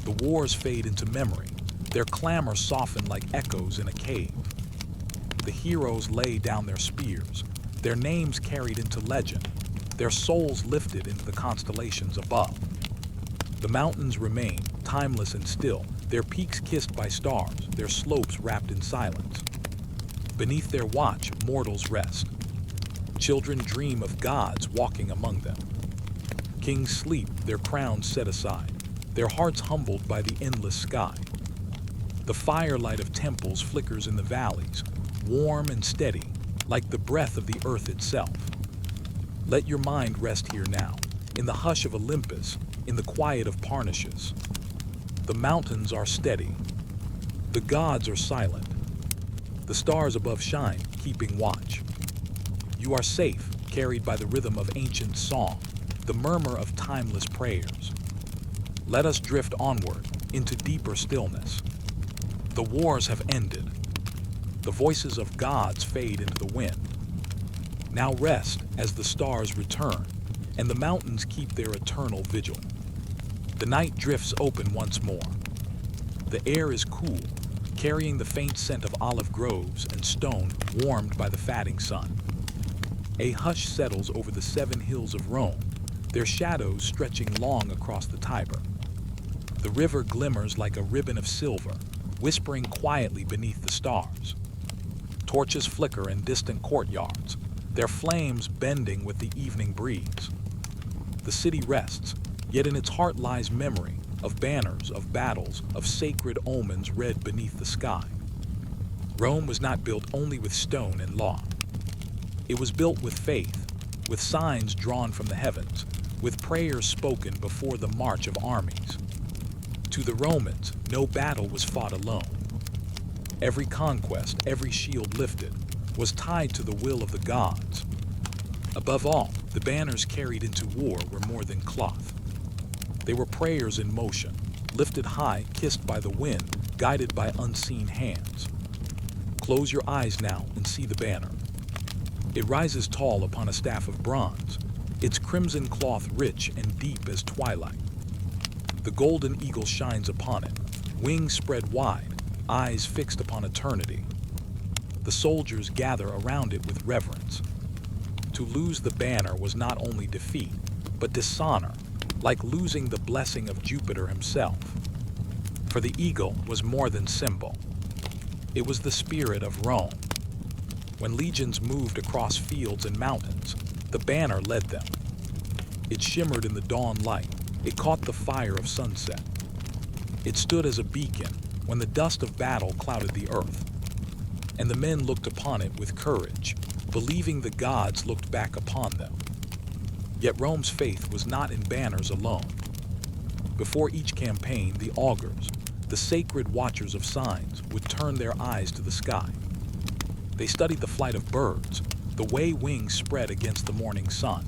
The wars fade into memory, their clamor softened like echoes in a cave. The heroes lay down their spears, their names carried into legend, their souls lifted into the constellations above. The mountains remain, timeless and still, their peaks kissed by stars, their slopes wrapped in silence. Beneath their watch, mortals rest. Children dream of gods walking among them. Kings sleep, their crowns set aside, their hearts humbled by the endless sky. The firelight of temples flickers in the valleys, warm and steady, like the breath of the earth itself. Let your mind rest here now, in the hush of Olympus, in the quiet of Parnassus. The mountains are steady. The gods are silent. The stars above shine, keeping watch. You are safe, carried by the rhythm of ancient song, the murmur of timeless prayers. Let us drift onward, into deeper stillness. The wars have ended. The voices of gods fade into the wind. Now rest as the stars return, and the mountains keep their eternal vigil. The night drifts open once more. The air is cool, carrying the faint scent of olive groves and stone warmed by the fatting sun. A hush settles over the 7 hills of Rome, their shadows stretching long across the Tiber. The river glimmers like a ribbon of silver, whispering quietly beneath the stars. Torches flicker in distant courtyards, their flames bending with the evening breeze. The city rests, yet in its heart lies memory of banners, of battles, of sacred omens read beneath the sky. Rome was not built only with stone and law. It was built with faith, with signs drawn from the heavens, with prayers spoken before the march of armies. To the Romans, no battle was fought alone. Every conquest, every shield lifted, was tied to the will of the gods. Above all, the banners carried into war were more than cloth. They were prayers in motion, lifted high, kissed by the wind, guided by unseen hands. Close your eyes now and see the banner. It rises tall upon a staff of bronze, its crimson cloth rich and deep as twilight. The golden eagle shines upon it, wings spread wide, eyes fixed upon eternity. The soldiers gather around it with reverence. To lose the banner was not only defeat, but dishonor, like losing the blessing of Jupiter himself. For the eagle was more than symbol. It was the spirit of Rome. When legions moved across fields and mountains, the banner led them. It shimmered in the dawn light. It caught the fire of sunset. It stood as a beacon when the dust of battle clouded the earth. And the men looked upon it with courage, believing the gods looked back upon them. Yet Rome's faith was not in banners alone. Before each campaign, the augurs, the sacred watchers of signs, would turn their eyes to the sky. They studied the flight of birds, the way wings spread against the morning sun.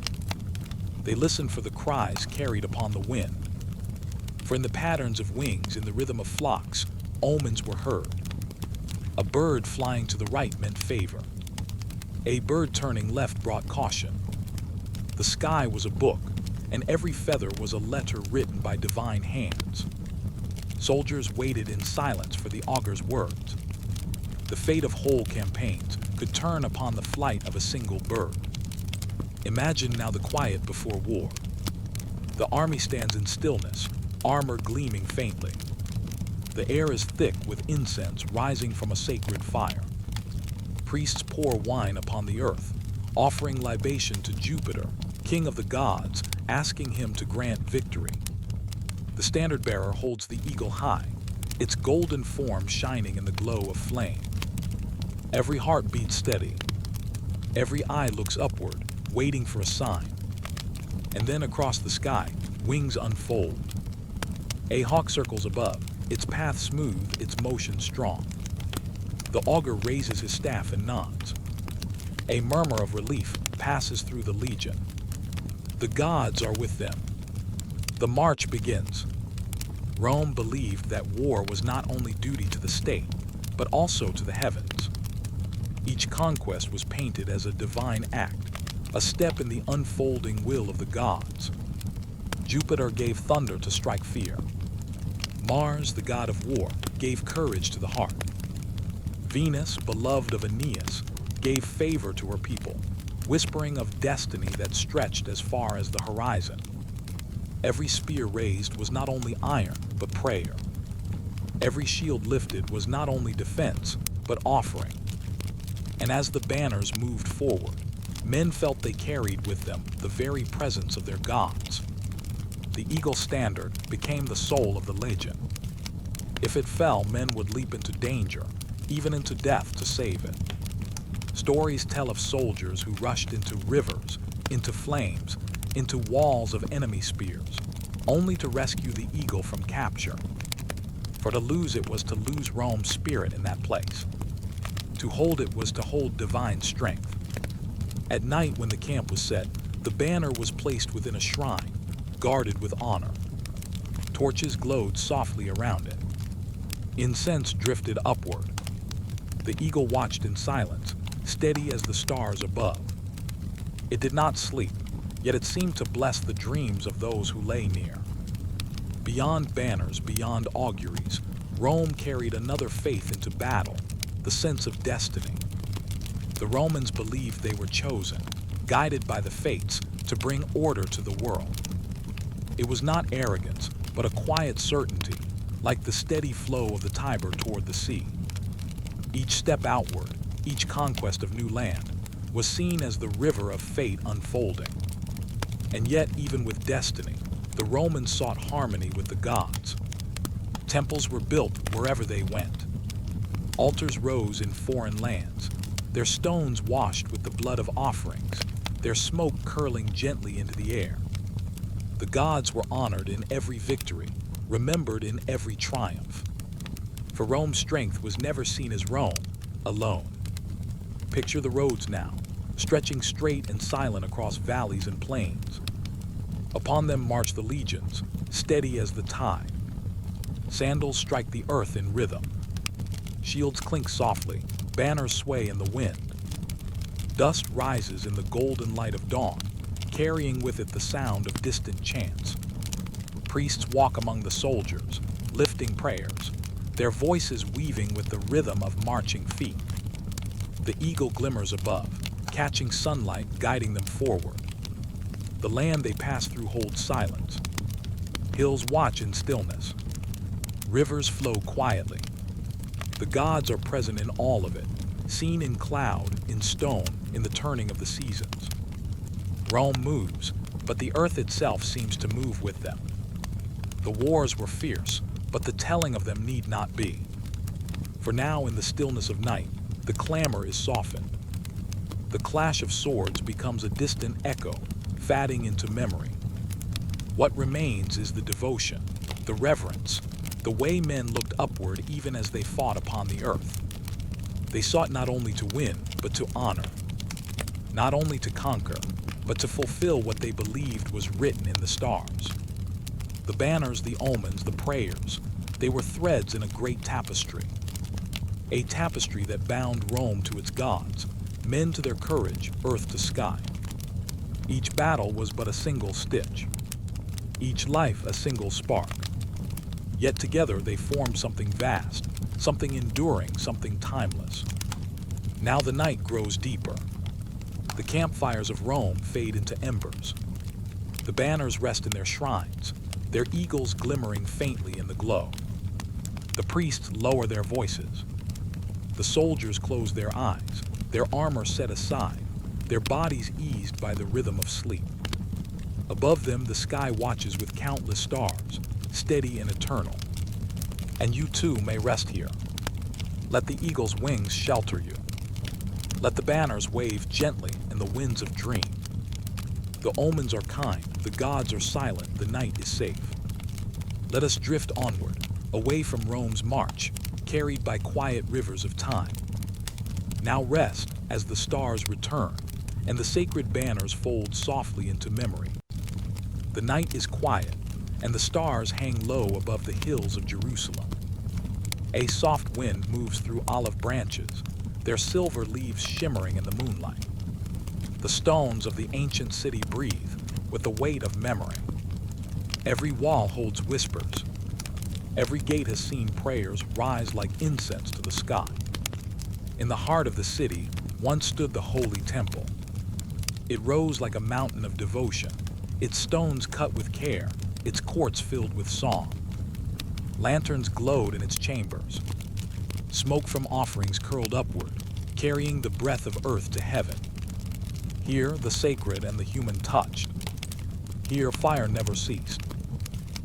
They listened for the cries carried upon the wind. For in the patterns of wings, in the rhythm of flocks, omens were heard. A bird flying to the right meant favor. A bird turning left brought caution. The sky was a book, and every feather was a letter written by divine hands. Soldiers waited in silence for the augur's words. The fate of whole campaigns could turn upon the flight of a single bird. Imagine now the quiet before war. The army stands in stillness, armor gleaming faintly. The air is thick with incense rising from a sacred fire. Priests pour wine upon the earth, offering libation to Jupiter, king of the gods, asking him to grant victory. The standard bearer holds the eagle high, its golden form shining in the glow of flame. Every heart beats steady. Every eye looks upward, waiting for a sign. And then across the sky, wings unfold. A hawk circles above, its path smooth, its motion strong. The augur raises his staff and nods. A murmur of relief passes through the legion. The gods are with them. The march begins. Rome believed that war was not only duty to the state, but also to the heavens. Each conquest was painted as a divine act, a step in the unfolding will of the gods. Jupiter gave thunder to strike fear. Mars, the god of war, gave courage to the heart. Venus, beloved of Aeneas, gave favor to her people, whispering of destiny that stretched as far as the horizon. Every spear raised was not only iron, but prayer. Every shield lifted was not only defense, but offering. And as the banners moved forward, men felt they carried with them the very presence of their gods. The eagle standard became the soul of the legion. If it fell, men would leap into danger, even into death to save it. Stories tell of soldiers who rushed into rivers, into flames, into walls of enemy spears, only to rescue the eagle from capture. For to lose it was to lose Rome's spirit in that place. To hold it was to hold divine strength. At night when the camp was set, the banner was placed within a shrine, guarded with honor. Torches glowed softly around it. Incense drifted upward. The eagle watched in silence, steady as the stars above. It did not sleep, yet it seemed to bless the dreams of those who lay near. Beyond banners, beyond auguries, Rome carried another faith into battle, the sense of destiny. The Romans believed they were chosen, guided by the fates, to bring order to the world. It was not arrogance, but a quiet certainty, like the steady flow of the Tiber toward the sea. Each step outward, each conquest of new land, was seen as the river of fate unfolding. And yet, even with destiny, the Romans sought harmony with the gods. Temples were built wherever they went. Altars rose in foreign lands, their stones washed with the blood of offerings, their smoke curling gently into the air. The gods were honored in every victory, remembered in every triumph. For Rome's strength was never seen as Rome, alone. Picture the roads now, stretching straight and silent across valleys and plains. Upon them march the legions, steady as the tide. Sandals strike the earth in rhythm. Shields clink softly, banners sway in the wind. Dust rises in the golden light of dawn, carrying with it the sound of distant chants. Priests walk among the soldiers, lifting prayers, their voices weaving with the rhythm of marching feet. The eagle glimmers above, catching sunlight, guiding them forward. The land they pass through holds silence. Hills watch in stillness. Rivers flow quietly. The gods are present in all of it, seen in cloud, in stone, in the turning of the seasons. Rome moves, but the earth itself seems to move with them. The wars were fierce, but the telling of them need not be. For now, in the stillness of night, the clamor is softened. The clash of swords becomes a distant echo, fading into memory. What remains is the devotion, the reverence, the way men looked upward even as they fought upon the earth. They sought not only to win, but to honor. Not only to conquer, but to fulfill what they believed was written in the stars. The banners, the omens, the prayers, they were threads in a great tapestry. A tapestry that bound Rome to its gods, men to their courage, earth to sky. Each battle was but a single stitch. Each life a single spark. Yet together they formed something vast, something enduring, something timeless. Now the night grows deeper. The campfires of Rome fade into embers. The banners rest in their shrines, their eagles glimmering faintly in the glow. The priests lower their voices. The soldiers close their eyes, their armor set aside, their bodies eased by the rhythm of sleep. Above them the sky watches with countless stars, steady and eternal. and you too may rest here. Let the eagle's wings shelter you. Let the banners wave gently in the winds of dream. The omens are kind, the gods are silent, the night is safe. Let us drift onward, away from Rome's march, carried by quiet rivers of time. Now rest as the stars return, and the sacred banners fold softly into memory. The night is quiet, and the stars hang low above the hills of Jerusalem. A soft wind moves through olive branches, their silver leaves shimmering in the moonlight. The stones of the ancient city breathe with the weight of memory. Every wall holds whispers. Every gate has seen prayers rise like incense to the sky. In the heart of the city once stood the holy temple. It rose like a mountain of devotion, its stones cut with care, its courts filled with song. Lanterns glowed in its chambers. Smoke from offerings curled upward, carrying the breath of earth to heaven. Here the sacred and the human touched. Here fire never ceased.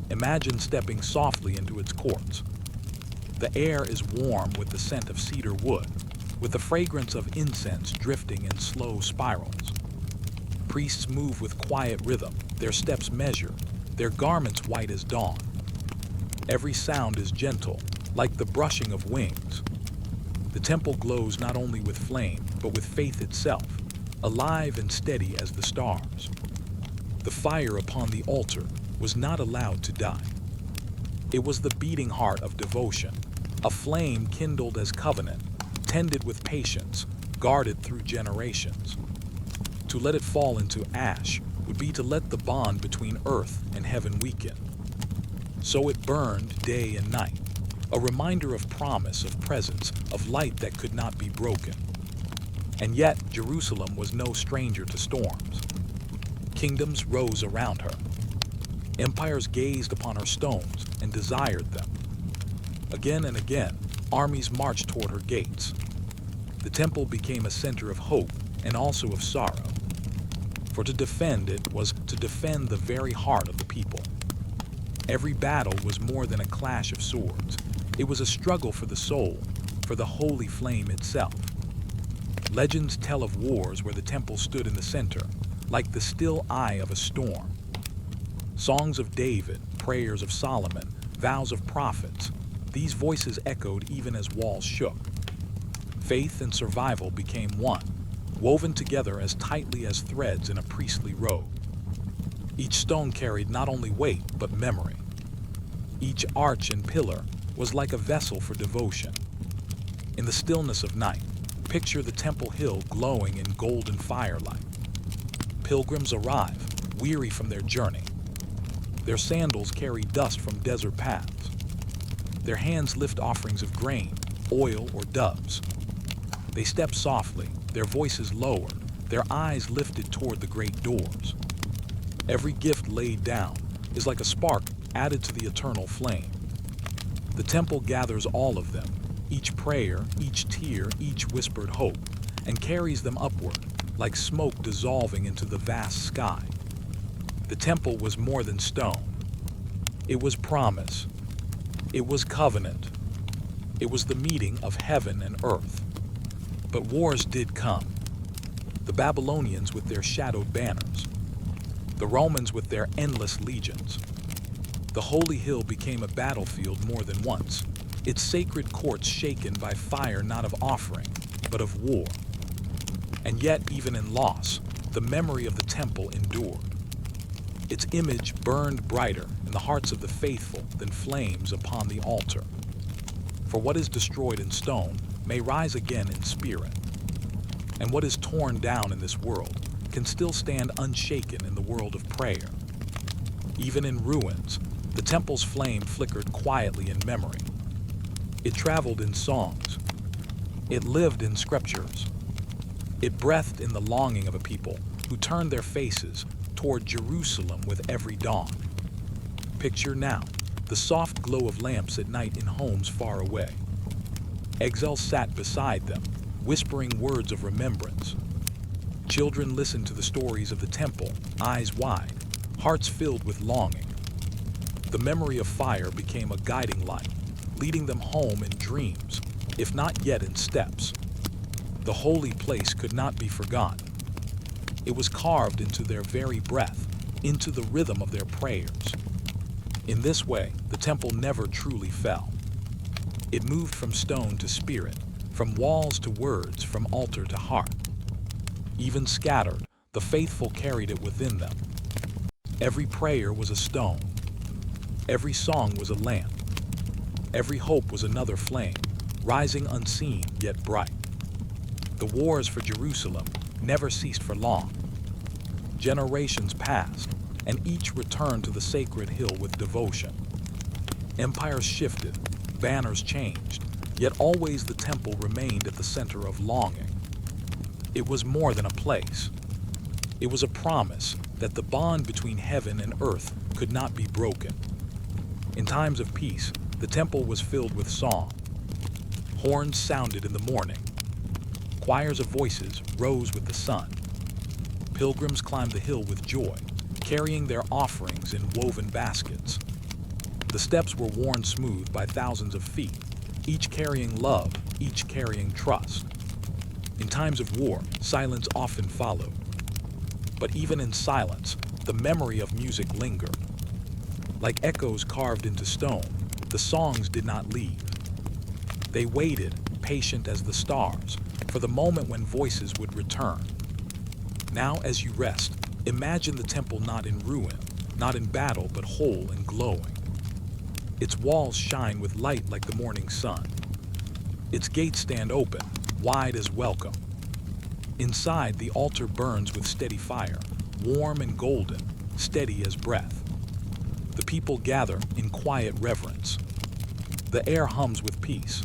Imagine stepping softly into its courts. The air is warm with the scent of cedar wood, with the fragrance of incense drifting in slow spirals. Priests move with quiet rhythm, their steps measured, their garments white as dawn. Every sound is gentle, like the brushing of wings. The temple glows not only with flame, but with faith itself, alive and steady as the stars. The fire upon the altar was not allowed to die. It was the beating heart of devotion, a flame kindled as covenant, tended with patience, guarded through generations. To let it fall into ash would be to let the bond between earth and heaven weaken. So it burned day and night, a reminder of promise, of presence, of light that could not be broken. And yet Jerusalem was no stranger to storms. Kingdoms rose around her. Empires gazed upon her stones and desired them. Again and again, armies marched toward her gates. The temple became a center of hope and also of sorrow. For to defend it was to defend the very heart of the people. Every battle was more than a clash of swords. It was a struggle for the soul, for the holy flame itself. Legends tell of wars where the temple stood in the center, like the still eye of a storm. Songs of David, prayers of Solomon, vows of prophets, these voices echoed even as walls shook. Faith and survival became one, woven together as tightly as threads in a priestly robe. Each stone carried not only weight, but memory. Each arch and pillar was like a vessel for devotion. In the stillness of night, picture the temple hill glowing in golden firelight. Pilgrims arrive, weary from their journey. Their sandals carry dust from desert paths. Their hands lift offerings of grain, oil, or doves. They step softly, their voices lowered, their eyes lifted toward the great doors. Every gift laid down is like a spark added to the eternal flame. The temple gathers all of them, each prayer, each tear, each whispered hope, and carries them upward, like smoke dissolving into the vast sky. The temple was more than stone. It was promise. It was covenant. It was the meeting of heaven and earth. But wars did come. The Babylonians with their shadowed banners. The Romans with their endless legions. The holy hill became a battlefield more than once, its sacred courts shaken by fire not of offering, but of war. And yet, even in loss, the memory of the temple endured. Its image burned brighter in the hearts of the faithful than flames upon the altar. For what is destroyed in stone may rise again in spirit. And what is torn down in this world can still stand unshaken in the world of prayer. Even in ruins, the temple's flame flickered quietly in memory. It traveled in songs. It lived in scriptures. It breathed in the longing of a people who turned their faces toward Jerusalem with every dawn. Picture now the soft glow of lamps at night in homes far away. Exiles sat beside them, whispering words of remembrance. Children listened to the stories of the temple, eyes wide, hearts filled with longing. The memory of fire became a guiding light, leading them home in dreams, if not yet in steps. The holy place could not be forgotten. It was carved into their very breath, into the rhythm of their prayers. In this way, the temple never truly fell. It moved from stone to spirit, from walls to words, from altar to heart. Even scattered, the faithful carried it within them. Every prayer was a stone. Every song was a lamp. Every hope was another flame, rising unseen yet bright. The wars for Jerusalem never ceased for long. Generations passed, and each returned to the sacred hill with devotion. Empires shifted, banners changed, yet always the temple remained at the center of longing. It was more than a place. It was a promise that the bond between heaven and earth could not be broken. In times of peace, the temple was filled with song. Horns sounded in the morning. Choirs of voices rose with the sun. Pilgrims climbed the hill with joy, carrying their offerings in woven baskets. The steps were worn smooth by thousands of feet, each carrying love, each carrying trust. In times of war, silence often followed. But even in silence, the memory of music lingered. Like echoes carved into stone, the songs did not leave. They waited, patient as the stars, for the moment when voices would return. Now, as you rest, imagine the temple not in ruin, not in battle, but whole and glowing. Its walls shine with light like the morning sun. Its gates stand open, wide as welcome. Inside, the altar burns with steady fire, warm and golden, steady as breath. The people gather in quiet reverence. The air hums with peace.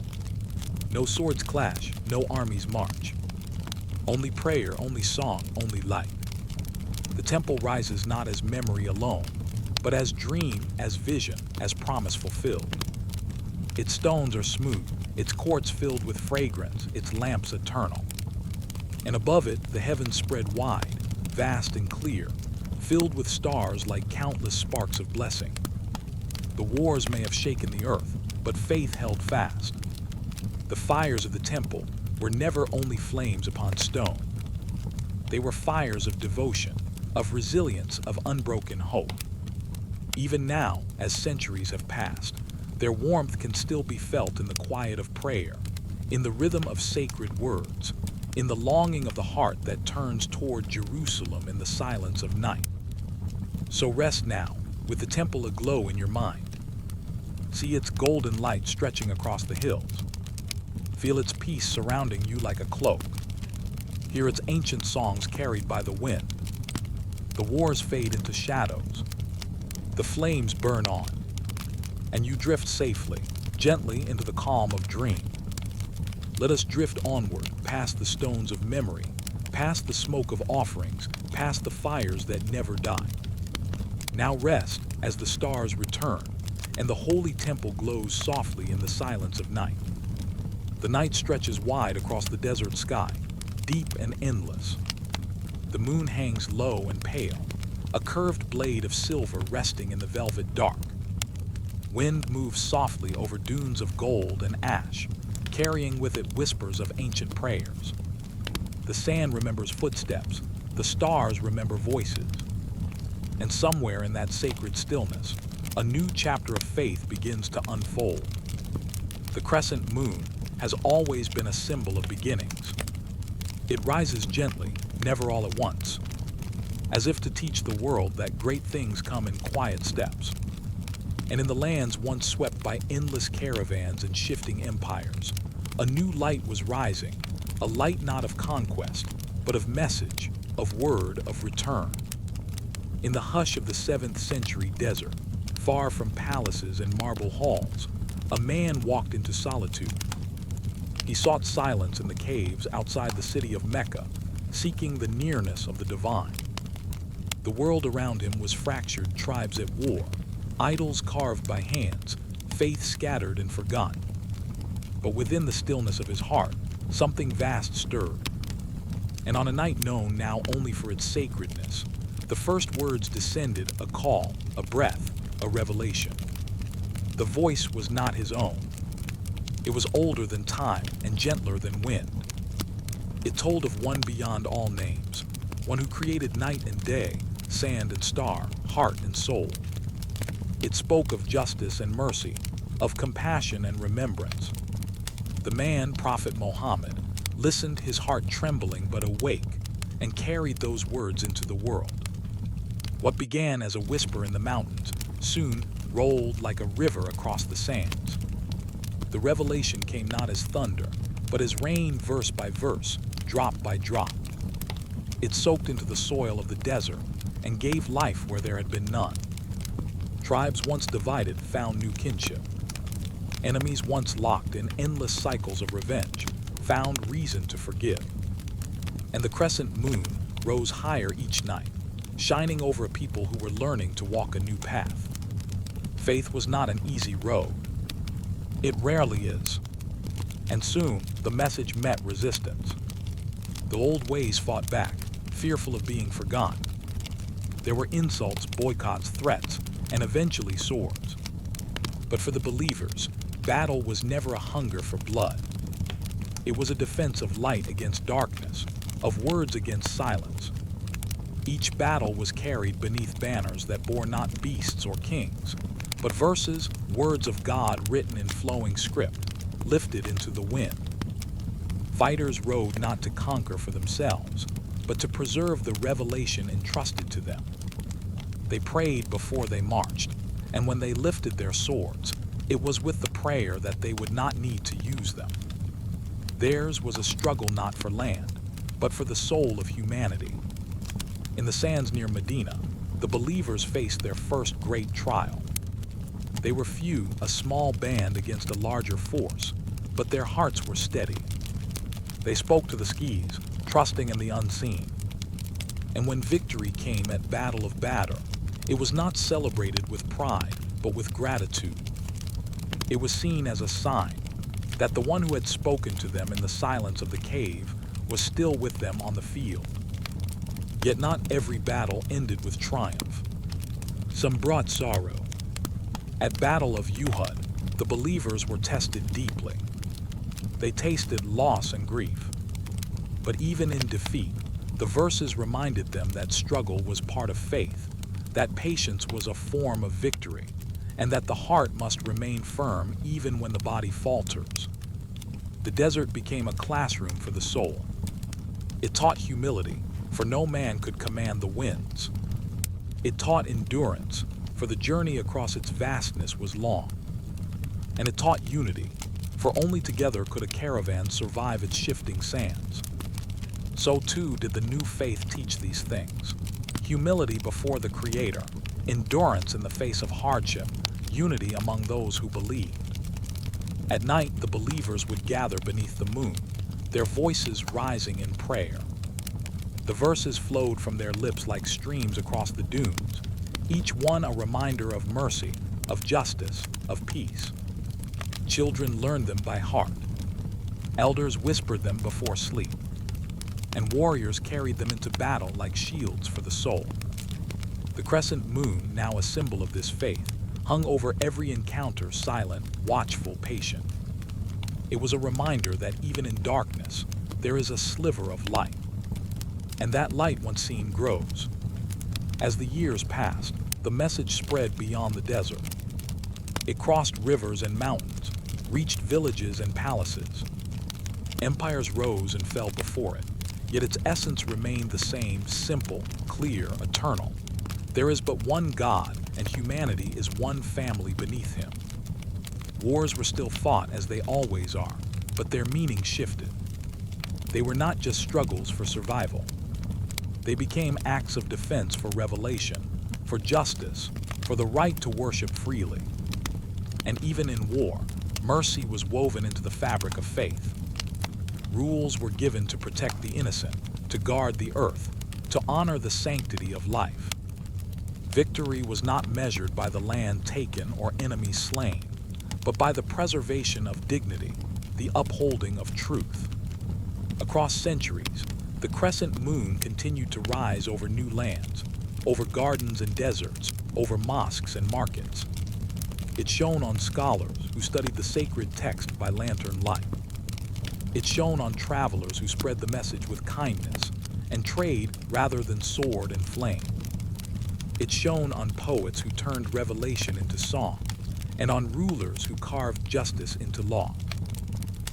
No swords clash, no armies march. Only prayer, only song, only light. The temple rises not as memory alone, but as dream, as vision, as promise fulfilled. Its stones are smooth, its courts filled with fragrance, its lamps eternal. And above it, the heavens spread wide, vast and clear, filled with stars like countless sparks of blessing. The wars may have shaken the earth, but faith held fast. The fires of the temple were never only flames upon stone. They were fires of devotion, of resilience, of unbroken hope. Even now, as centuries have passed, their warmth can still be felt in the quiet of prayer, in the rhythm of sacred words, in the longing of the heart that turns toward Jerusalem in the silence of night. So rest now, with the temple aglow in your mind. See its golden light stretching across the hills. Feel its peace surrounding you like a cloak. Hear its ancient songs carried by the wind. The wars fade into shadows. The flames burn on. And you drift safely, gently into the calm of dream. Let us drift onward, past the stones of memory, past the smoke of offerings, past the fires that never die. Now rest as the stars return, and the holy temple glows softly in the silence of night. The night stretches wide across the desert sky, deep and endless. The moon hangs low and pale, a curved blade of silver resting in the velvet dark. Wind moves softly over dunes of gold and ash, carrying with it whispers of ancient prayers. The sand remembers footsteps, the stars remember voices. And somewhere in that sacred stillness, a new chapter of faith begins to unfold. The crescent moon has always been a symbol of beginnings. It rises gently, never all at once, as if to teach the world that great things come in quiet steps. And in the lands once swept by endless caravans and shifting empires, a new light was rising, a light not of conquest, but of message, of word, of return. In the hush of the 7th century desert, far from palaces and marble halls, a man walked into solitude. He sought silence in the caves outside the city of Mecca, seeking the nearness of the divine. The world around him was fractured tribes at war, idols carved by hands, faith scattered and forgotten. But within the stillness of his heart, something vast stirred. And on a night known now only for its sacredness, the first words descended, a call, a breath, a revelation. The voice was not his own. It was older than time and gentler than wind. It told of one beyond all names, one who created night and day, sand and star, heart and soul. It spoke of justice and mercy, of compassion and remembrance. The man, Prophet Muhammad, listened, his heart trembling but awake, and carried those words into the world. What began as a whisper in the mountains soon rolled like a river across the sands. The revelation came not as thunder, but as rain, verse by verse, drop by drop. It soaked into the soil of the desert and gave life where there had been none. Tribes once divided found new kinship. Enemies once locked in endless cycles of revenge found reason to forgive. And the crescent moon rose higher each night, shining over a people who were learning to walk a new path. Faith was not an easy road. It rarely is. And soon, the message met resistance. The old ways fought back, fearful of being forgotten. There were insults, boycotts, threats, and eventually swords. But for the believers, battle was never a hunger for blood. It was a defense of light against darkness, of words against silence. Each battle was carried beneath banners that bore not beasts or kings, but verses, words of God written in flowing script, lifted into the wind. Fighters rode not to conquer for themselves, but to preserve the revelation entrusted to them. They prayed before they marched, and when they lifted their swords, it was with the prayer that they would not need to use them. Theirs was a struggle not for land, but for the soul of humanity. In the sands near Medina, the believers faced their first great trial. They were few, a small band against a larger force, but their hearts were steady. They spoke to the skies, trusting in the unseen. And when victory came at Battle of Badr, it was not celebrated with pride, but with gratitude. It was seen as a sign that the one who had spoken to them in the silence of the cave was still with them on the field. Yet not every battle ended with triumph. Some brought sorrow. At Battle of Uhud, the believers were tested deeply. They tasted loss and grief. But even in defeat, the verses reminded them that struggle was part of faith, that patience was a form of victory, and that the heart must remain firm even when the body falters. The desert became a classroom for the soul. It taught humility, for no man could command the winds. It taught endurance, for the journey across its vastness was long. And it taught unity, for only together could a caravan survive its shifting sands. So too did the new faith teach these things: humility before the Creator, endurance in the face of hardship, unity among those who believed. At night, the believers would gather beneath the moon, their voices rising in prayer. The verses flowed from their lips like streams across the dunes, each one a reminder of mercy, of justice, of peace. Children learned them by heart. Elders whispered them before sleep, and warriors carried them into battle like shields for the soul. The crescent moon, now a symbol of this faith, hung over every encounter, silent, watchful, patient. It was a reminder that even in darkness, there is a sliver of light. And that light, once seen, grows. As the years passed, the message spread beyond the desert. It crossed rivers and mountains, reached villages and palaces. Empires rose and fell before it, yet its essence remained the same, simple, clear, eternal. There is but one God, and humanity is one family beneath him. Wars were still fought as they always are, but their meaning shifted. They were not just struggles for survival. They became acts of defense for revelation, for justice, for the right to worship freely. And even in war, mercy was woven into the fabric of faith. Rules were given to protect the innocent, to guard the earth, to honor the sanctity of life. Victory was not measured by the land taken or enemies slain, but by the preservation of dignity, the upholding of truth. Across centuries, the crescent moon continued to rise over new lands, over gardens and deserts, over mosques and markets. It shone on scholars who studied the sacred text by lantern light. It shone on travelers who spread the message with kindness and trade rather than sword and flame. It shone on poets who turned revelation into song, and on rulers who carved justice into law.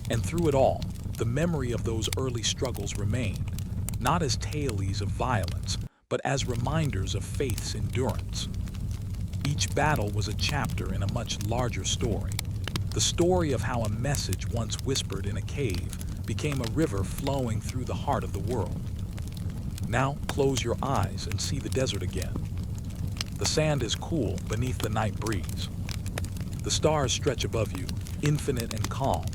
And through it all, the memory of those early struggles remained, not as tales of violence, but as reminders of faith's endurance. Each battle was a chapter in a much larger story, the story of how a message once whispered in a cave became a river flowing through the heart of the world. Now close your eyes and see the desert again. The sand is cool beneath the night breeze. The stars stretch above you, infinite and calm.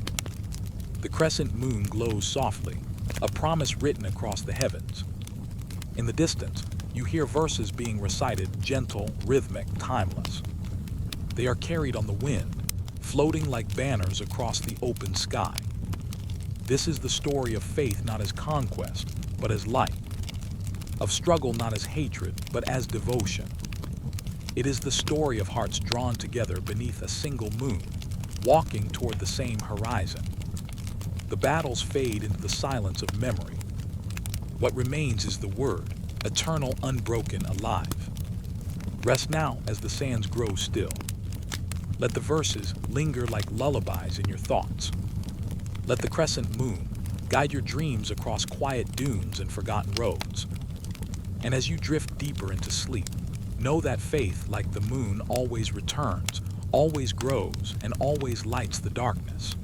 The crescent moon glows softly, a promise written across the heavens. In the distance, you hear verses being recited, gentle, rhythmic, timeless. They are carried on the wind, floating like banners across the open sky. This is the story of faith not as conquest, but as light. Of struggle not as hatred, but as devotion. It is the story of hearts drawn together beneath a single moon, walking toward the same horizon. The battles fade into the silence of memory. What remains is the word, eternal, unbroken, alive. Rest now as the sands grow still. Let the verses linger like lullabies in your thoughts. Let the crescent moon guide your dreams across quiet dunes and forgotten roads. And as you drift deeper into sleep, know that faith, like the moon, always returns, always grows, and always lights the darkness.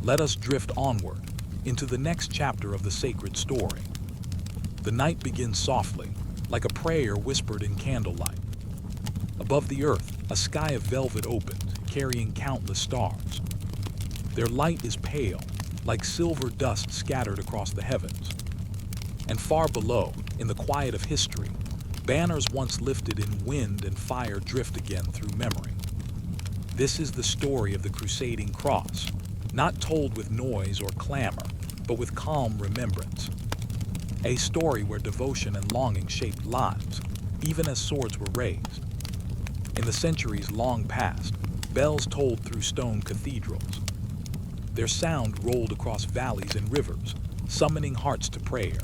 Let us drift onward into the next chapter of the sacred story. The night begins softly, like a prayer whispered in candlelight. Above the earth, a sky of velvet opens, carrying countless stars. Their light is pale, like silver dust scattered across the heavens. And far below, in the quiet of history, banners once lifted in wind and fire drift again through memory. This is the story of the crusading cross, not told with noise or clamor, but with calm remembrance. A story where devotion and longing shaped lives, even as swords were raised. In the centuries long past, bells tolled through stone cathedrals. Their sound rolled across valleys and rivers, summoning hearts to prayer.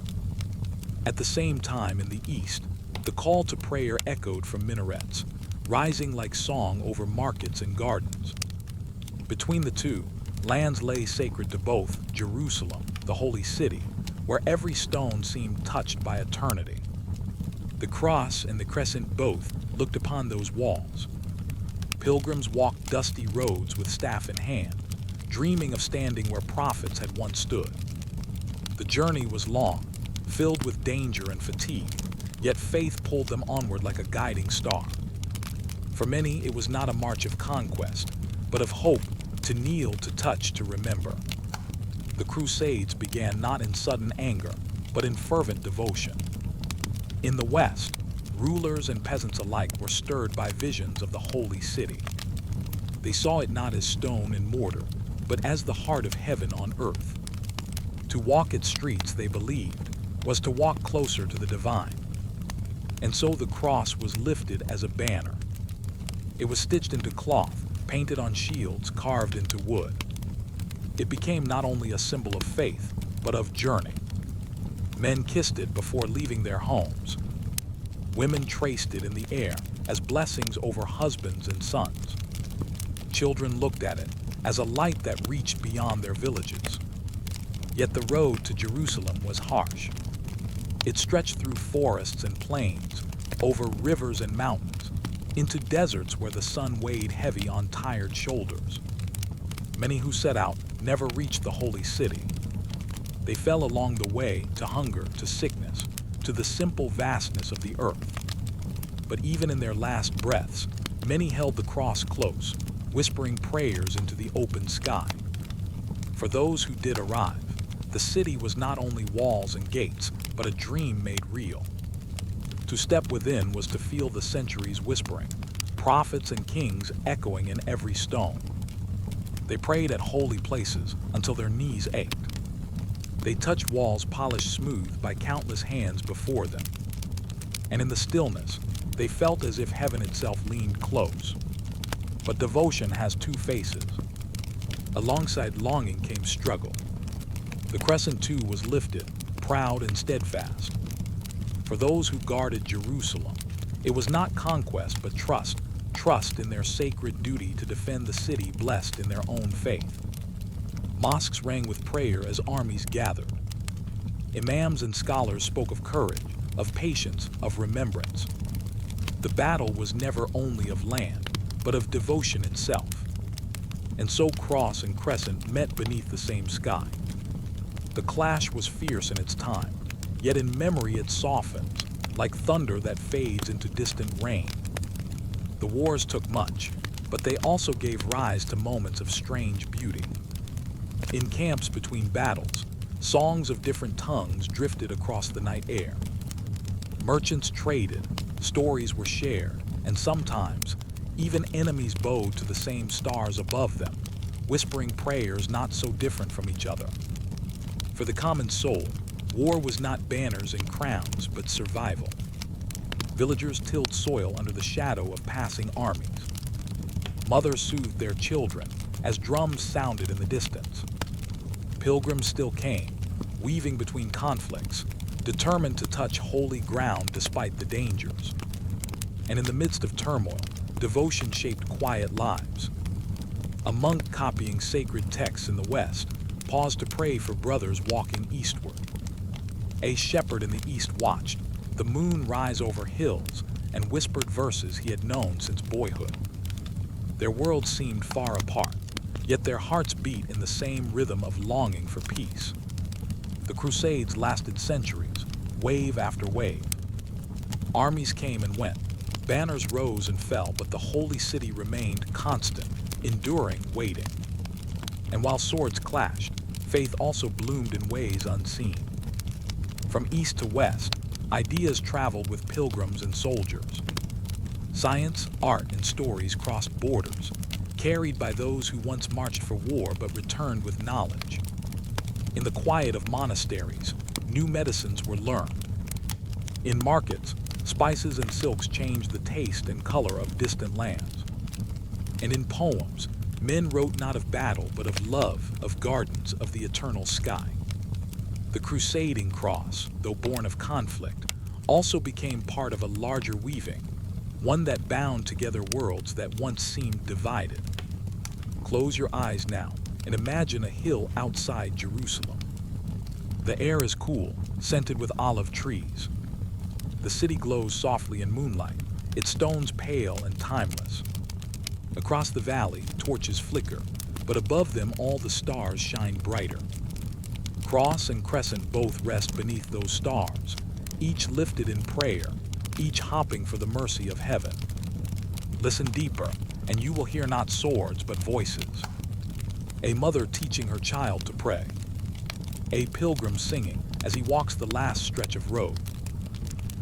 At the same time, in the east, the call to prayer echoed from minarets, rising like song over markets and gardens. Between the two, lands lay sacred to both: Jerusalem, the holy city, where every stone seemed touched by eternity. The cross and the crescent both looked upon those walls. Pilgrims walked dusty roads with staff in hand, dreaming of standing where prophets had once stood. The journey was long, filled with danger and fatigue, yet faith pulled them onward like a guiding star. For many, it was not a march of conquest, but of hope, to kneel, to touch, to remember. The Crusades began not in sudden anger, but in fervent devotion. In the West, rulers and peasants alike were stirred by visions of the holy city. They saw it not as stone and mortar, but as the heart of heaven on earth. To walk its streets, they believed, was to walk closer to the divine. And so the cross was lifted as a banner. It was stitched into cloth, painted on shields, carved into wood. It became not only a symbol of faith, but of journey. Men kissed it before leaving their homes. Women traced it in the air as blessings over husbands and sons. Children looked at it as a light that reached beyond their villages. Yet the road to Jerusalem was harsh. It stretched through forests and plains, over rivers and mountains, into deserts where the sun weighed heavy on tired shoulders. Many who set out never reached the holy city. They fell along the way to hunger, to sickness, to the simple vastness of the earth. But even in their last breaths, many held the cross close, whispering prayers into the open sky. For those who did arrive, the city was not only walls and gates, but a dream made real. To step within was to feel the centuries whispering, prophets and kings echoing in every stone. They prayed at holy places until their knees ached. They touched walls polished smooth by countless hands before them. And in the stillness, they felt as if heaven itself leaned close. But devotion has two faces. Alongside longing came struggle. The crescent too was lifted, proud and steadfast. For those who guarded Jerusalem, it was not conquest but trust in their sacred duty to defend the city blessed in their own faith. Mosques rang with prayer as armies gathered. Imams and scholars spoke of courage, of patience, of remembrance. The battle was never only of land, but of devotion itself. And so cross and crescent met beneath the same sky. The clash was fierce in its time, yet in memory it softens, like thunder that fades into distant rain. The wars took much, but they also gave rise to moments of strange beauty. In camps between battles, songs of different tongues drifted across the night air. Merchants traded, stories were shared, and sometimes, even enemies bowed to the same stars above them, whispering prayers not so different from each other. For the common soul, war was not banners and crowns, but survival. Villagers tilled soil under the shadow of passing armies. Mothers soothed their children as drums sounded in the distance. Pilgrims still came, weaving between conflicts, determined to touch holy ground despite the dangers. And in the midst of turmoil, devotion shaped quiet lives. A monk copying sacred texts in the West paused to pray for brothers walking eastward. A shepherd in the east watched the moon rise over hills and whispered verses he had known since boyhood. Their worlds seemed far apart, yet their hearts beat in the same rhythm of longing for peace. The Crusades lasted centuries, wave after wave. Armies came and went, banners rose and fell, but the holy city remained constant, enduring, waiting. And while swords clashed, faith also bloomed in ways unseen. From east to west, ideas traveled with pilgrims and soldiers. Science, art, and stories crossed borders, carried by those who once marched for war but returned with knowledge. In the quiet of monasteries, new medicines were learned. In markets, spices and silks changed the taste and color of distant lands. And in poems, men wrote not of battle but of love, of gardens, of the eternal sky. The crusading cross, though born of conflict, also became part of a larger weaving, one that bound together worlds that once seemed divided. Close your eyes now and imagine a hill outside Jerusalem. The air is cool, scented with olive trees. The city glows softly in moonlight, its stones pale and timeless. Across the valley, torches flicker, but above them all the stars shine brighter. Cross and crescent both rest beneath those stars, each lifted in prayer, each hopping for the mercy of heaven. Listen deeper, and you will hear not swords but voices. A mother teaching her child to pray. A pilgrim singing as he walks the last stretch of road.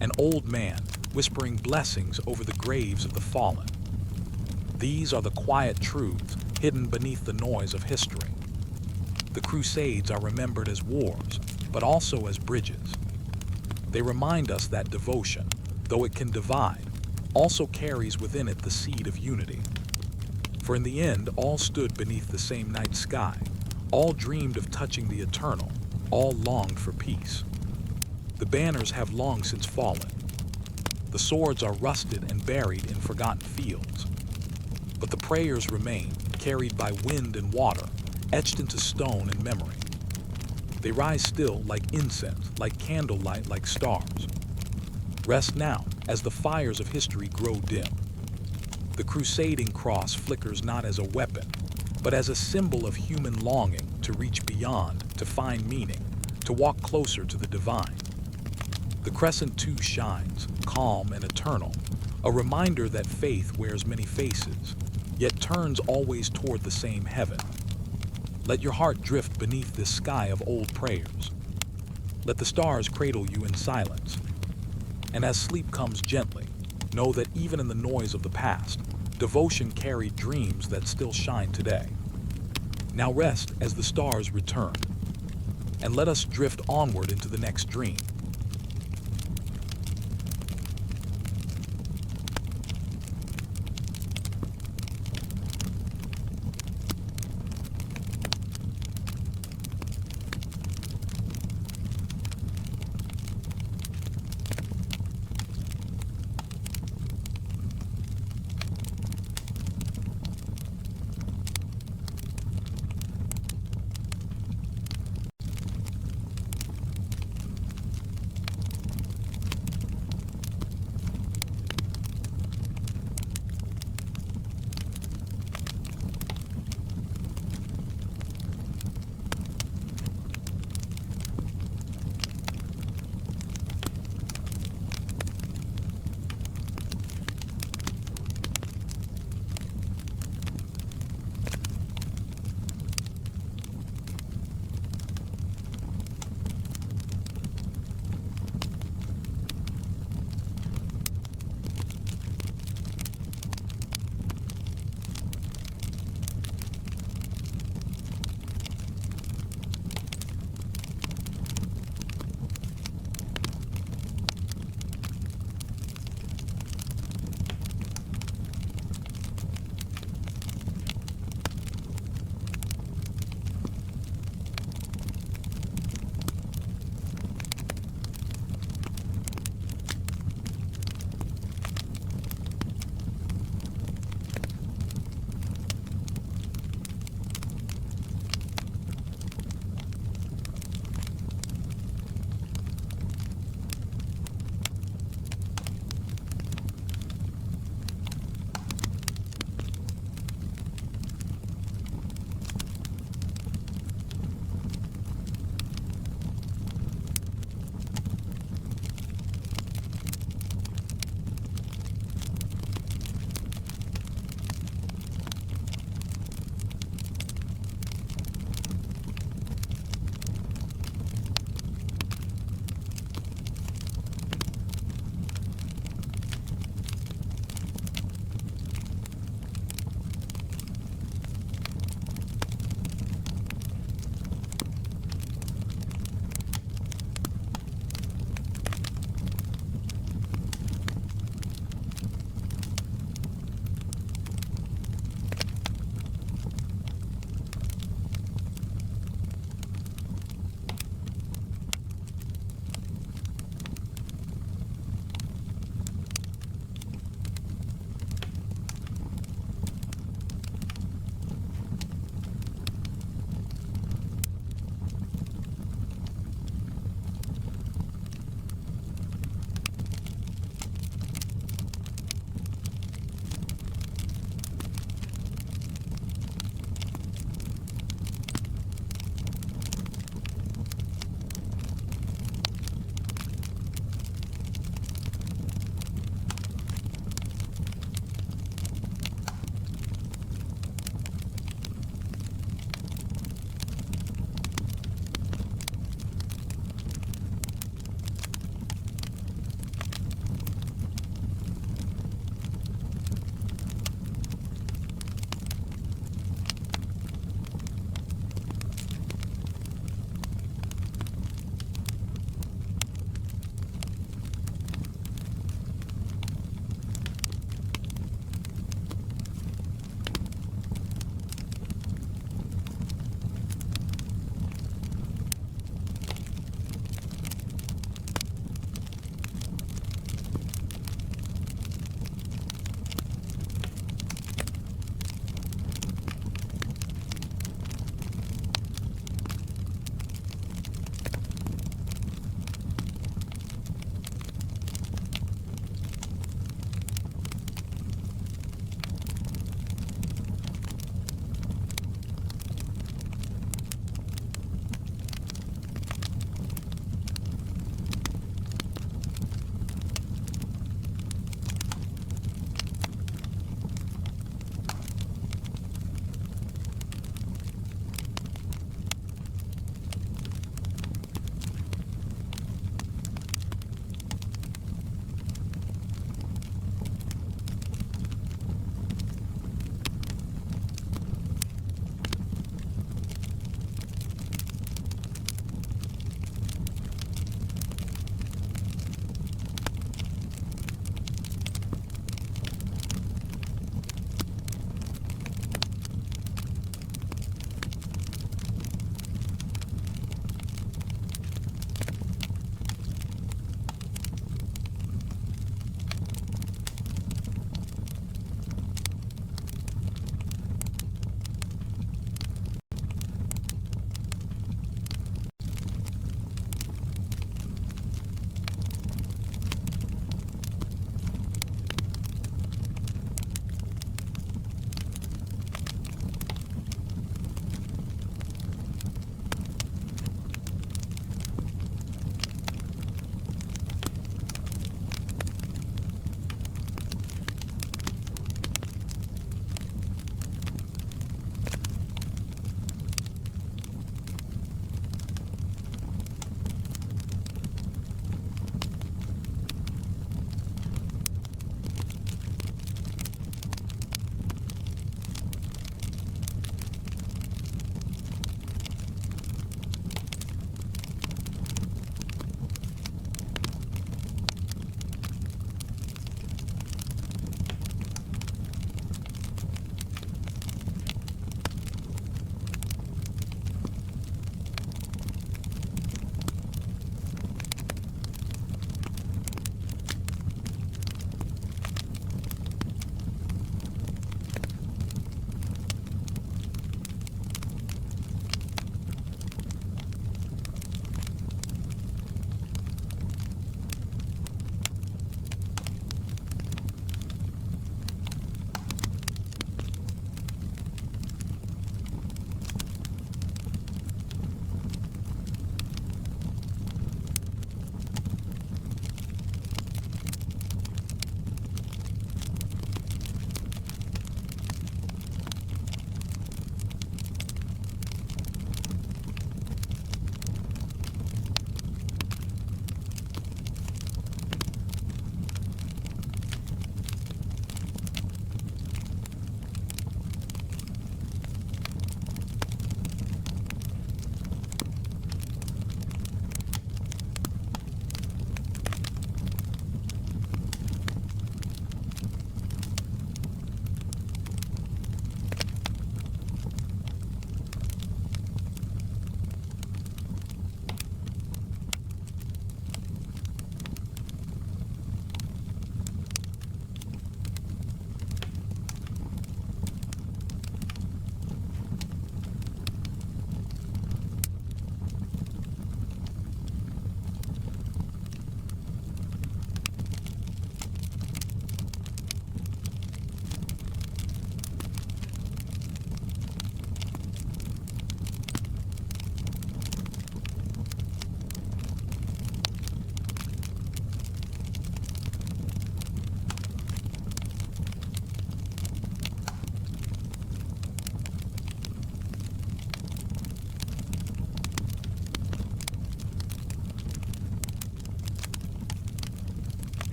An old man whispering blessings over the graves of the fallen. These are the quiet truths hidden beneath the noise of history. The Crusades are remembered as wars, but also as bridges. They remind us that devotion, though it can divide, also carries within it the seed of unity. For in the end, all stood beneath the same night sky, all dreamed of touching the eternal, all longed for peace. The banners have long since fallen. The swords are rusted and buried in forgotten fields. But the prayers remain, carried by wind and water, etched into stone and memory. They rise still like incense, like candlelight, like stars. Rest now, as the fires of history grow dim. The crusading cross flickers not as a weapon, but as a symbol of human longing to reach beyond, to find meaning, to walk closer to the divine. The crescent too shines, calm and eternal, a reminder that faith wears many faces, yet turns always toward the same heaven. Let your heart drift beneath this sky of old prayers. Let the stars cradle you in silence. And as sleep comes gently, know that even in the noise of the past, devotion carried dreams that still shine today. Now rest as the stars return, and let us drift onward into the next dream.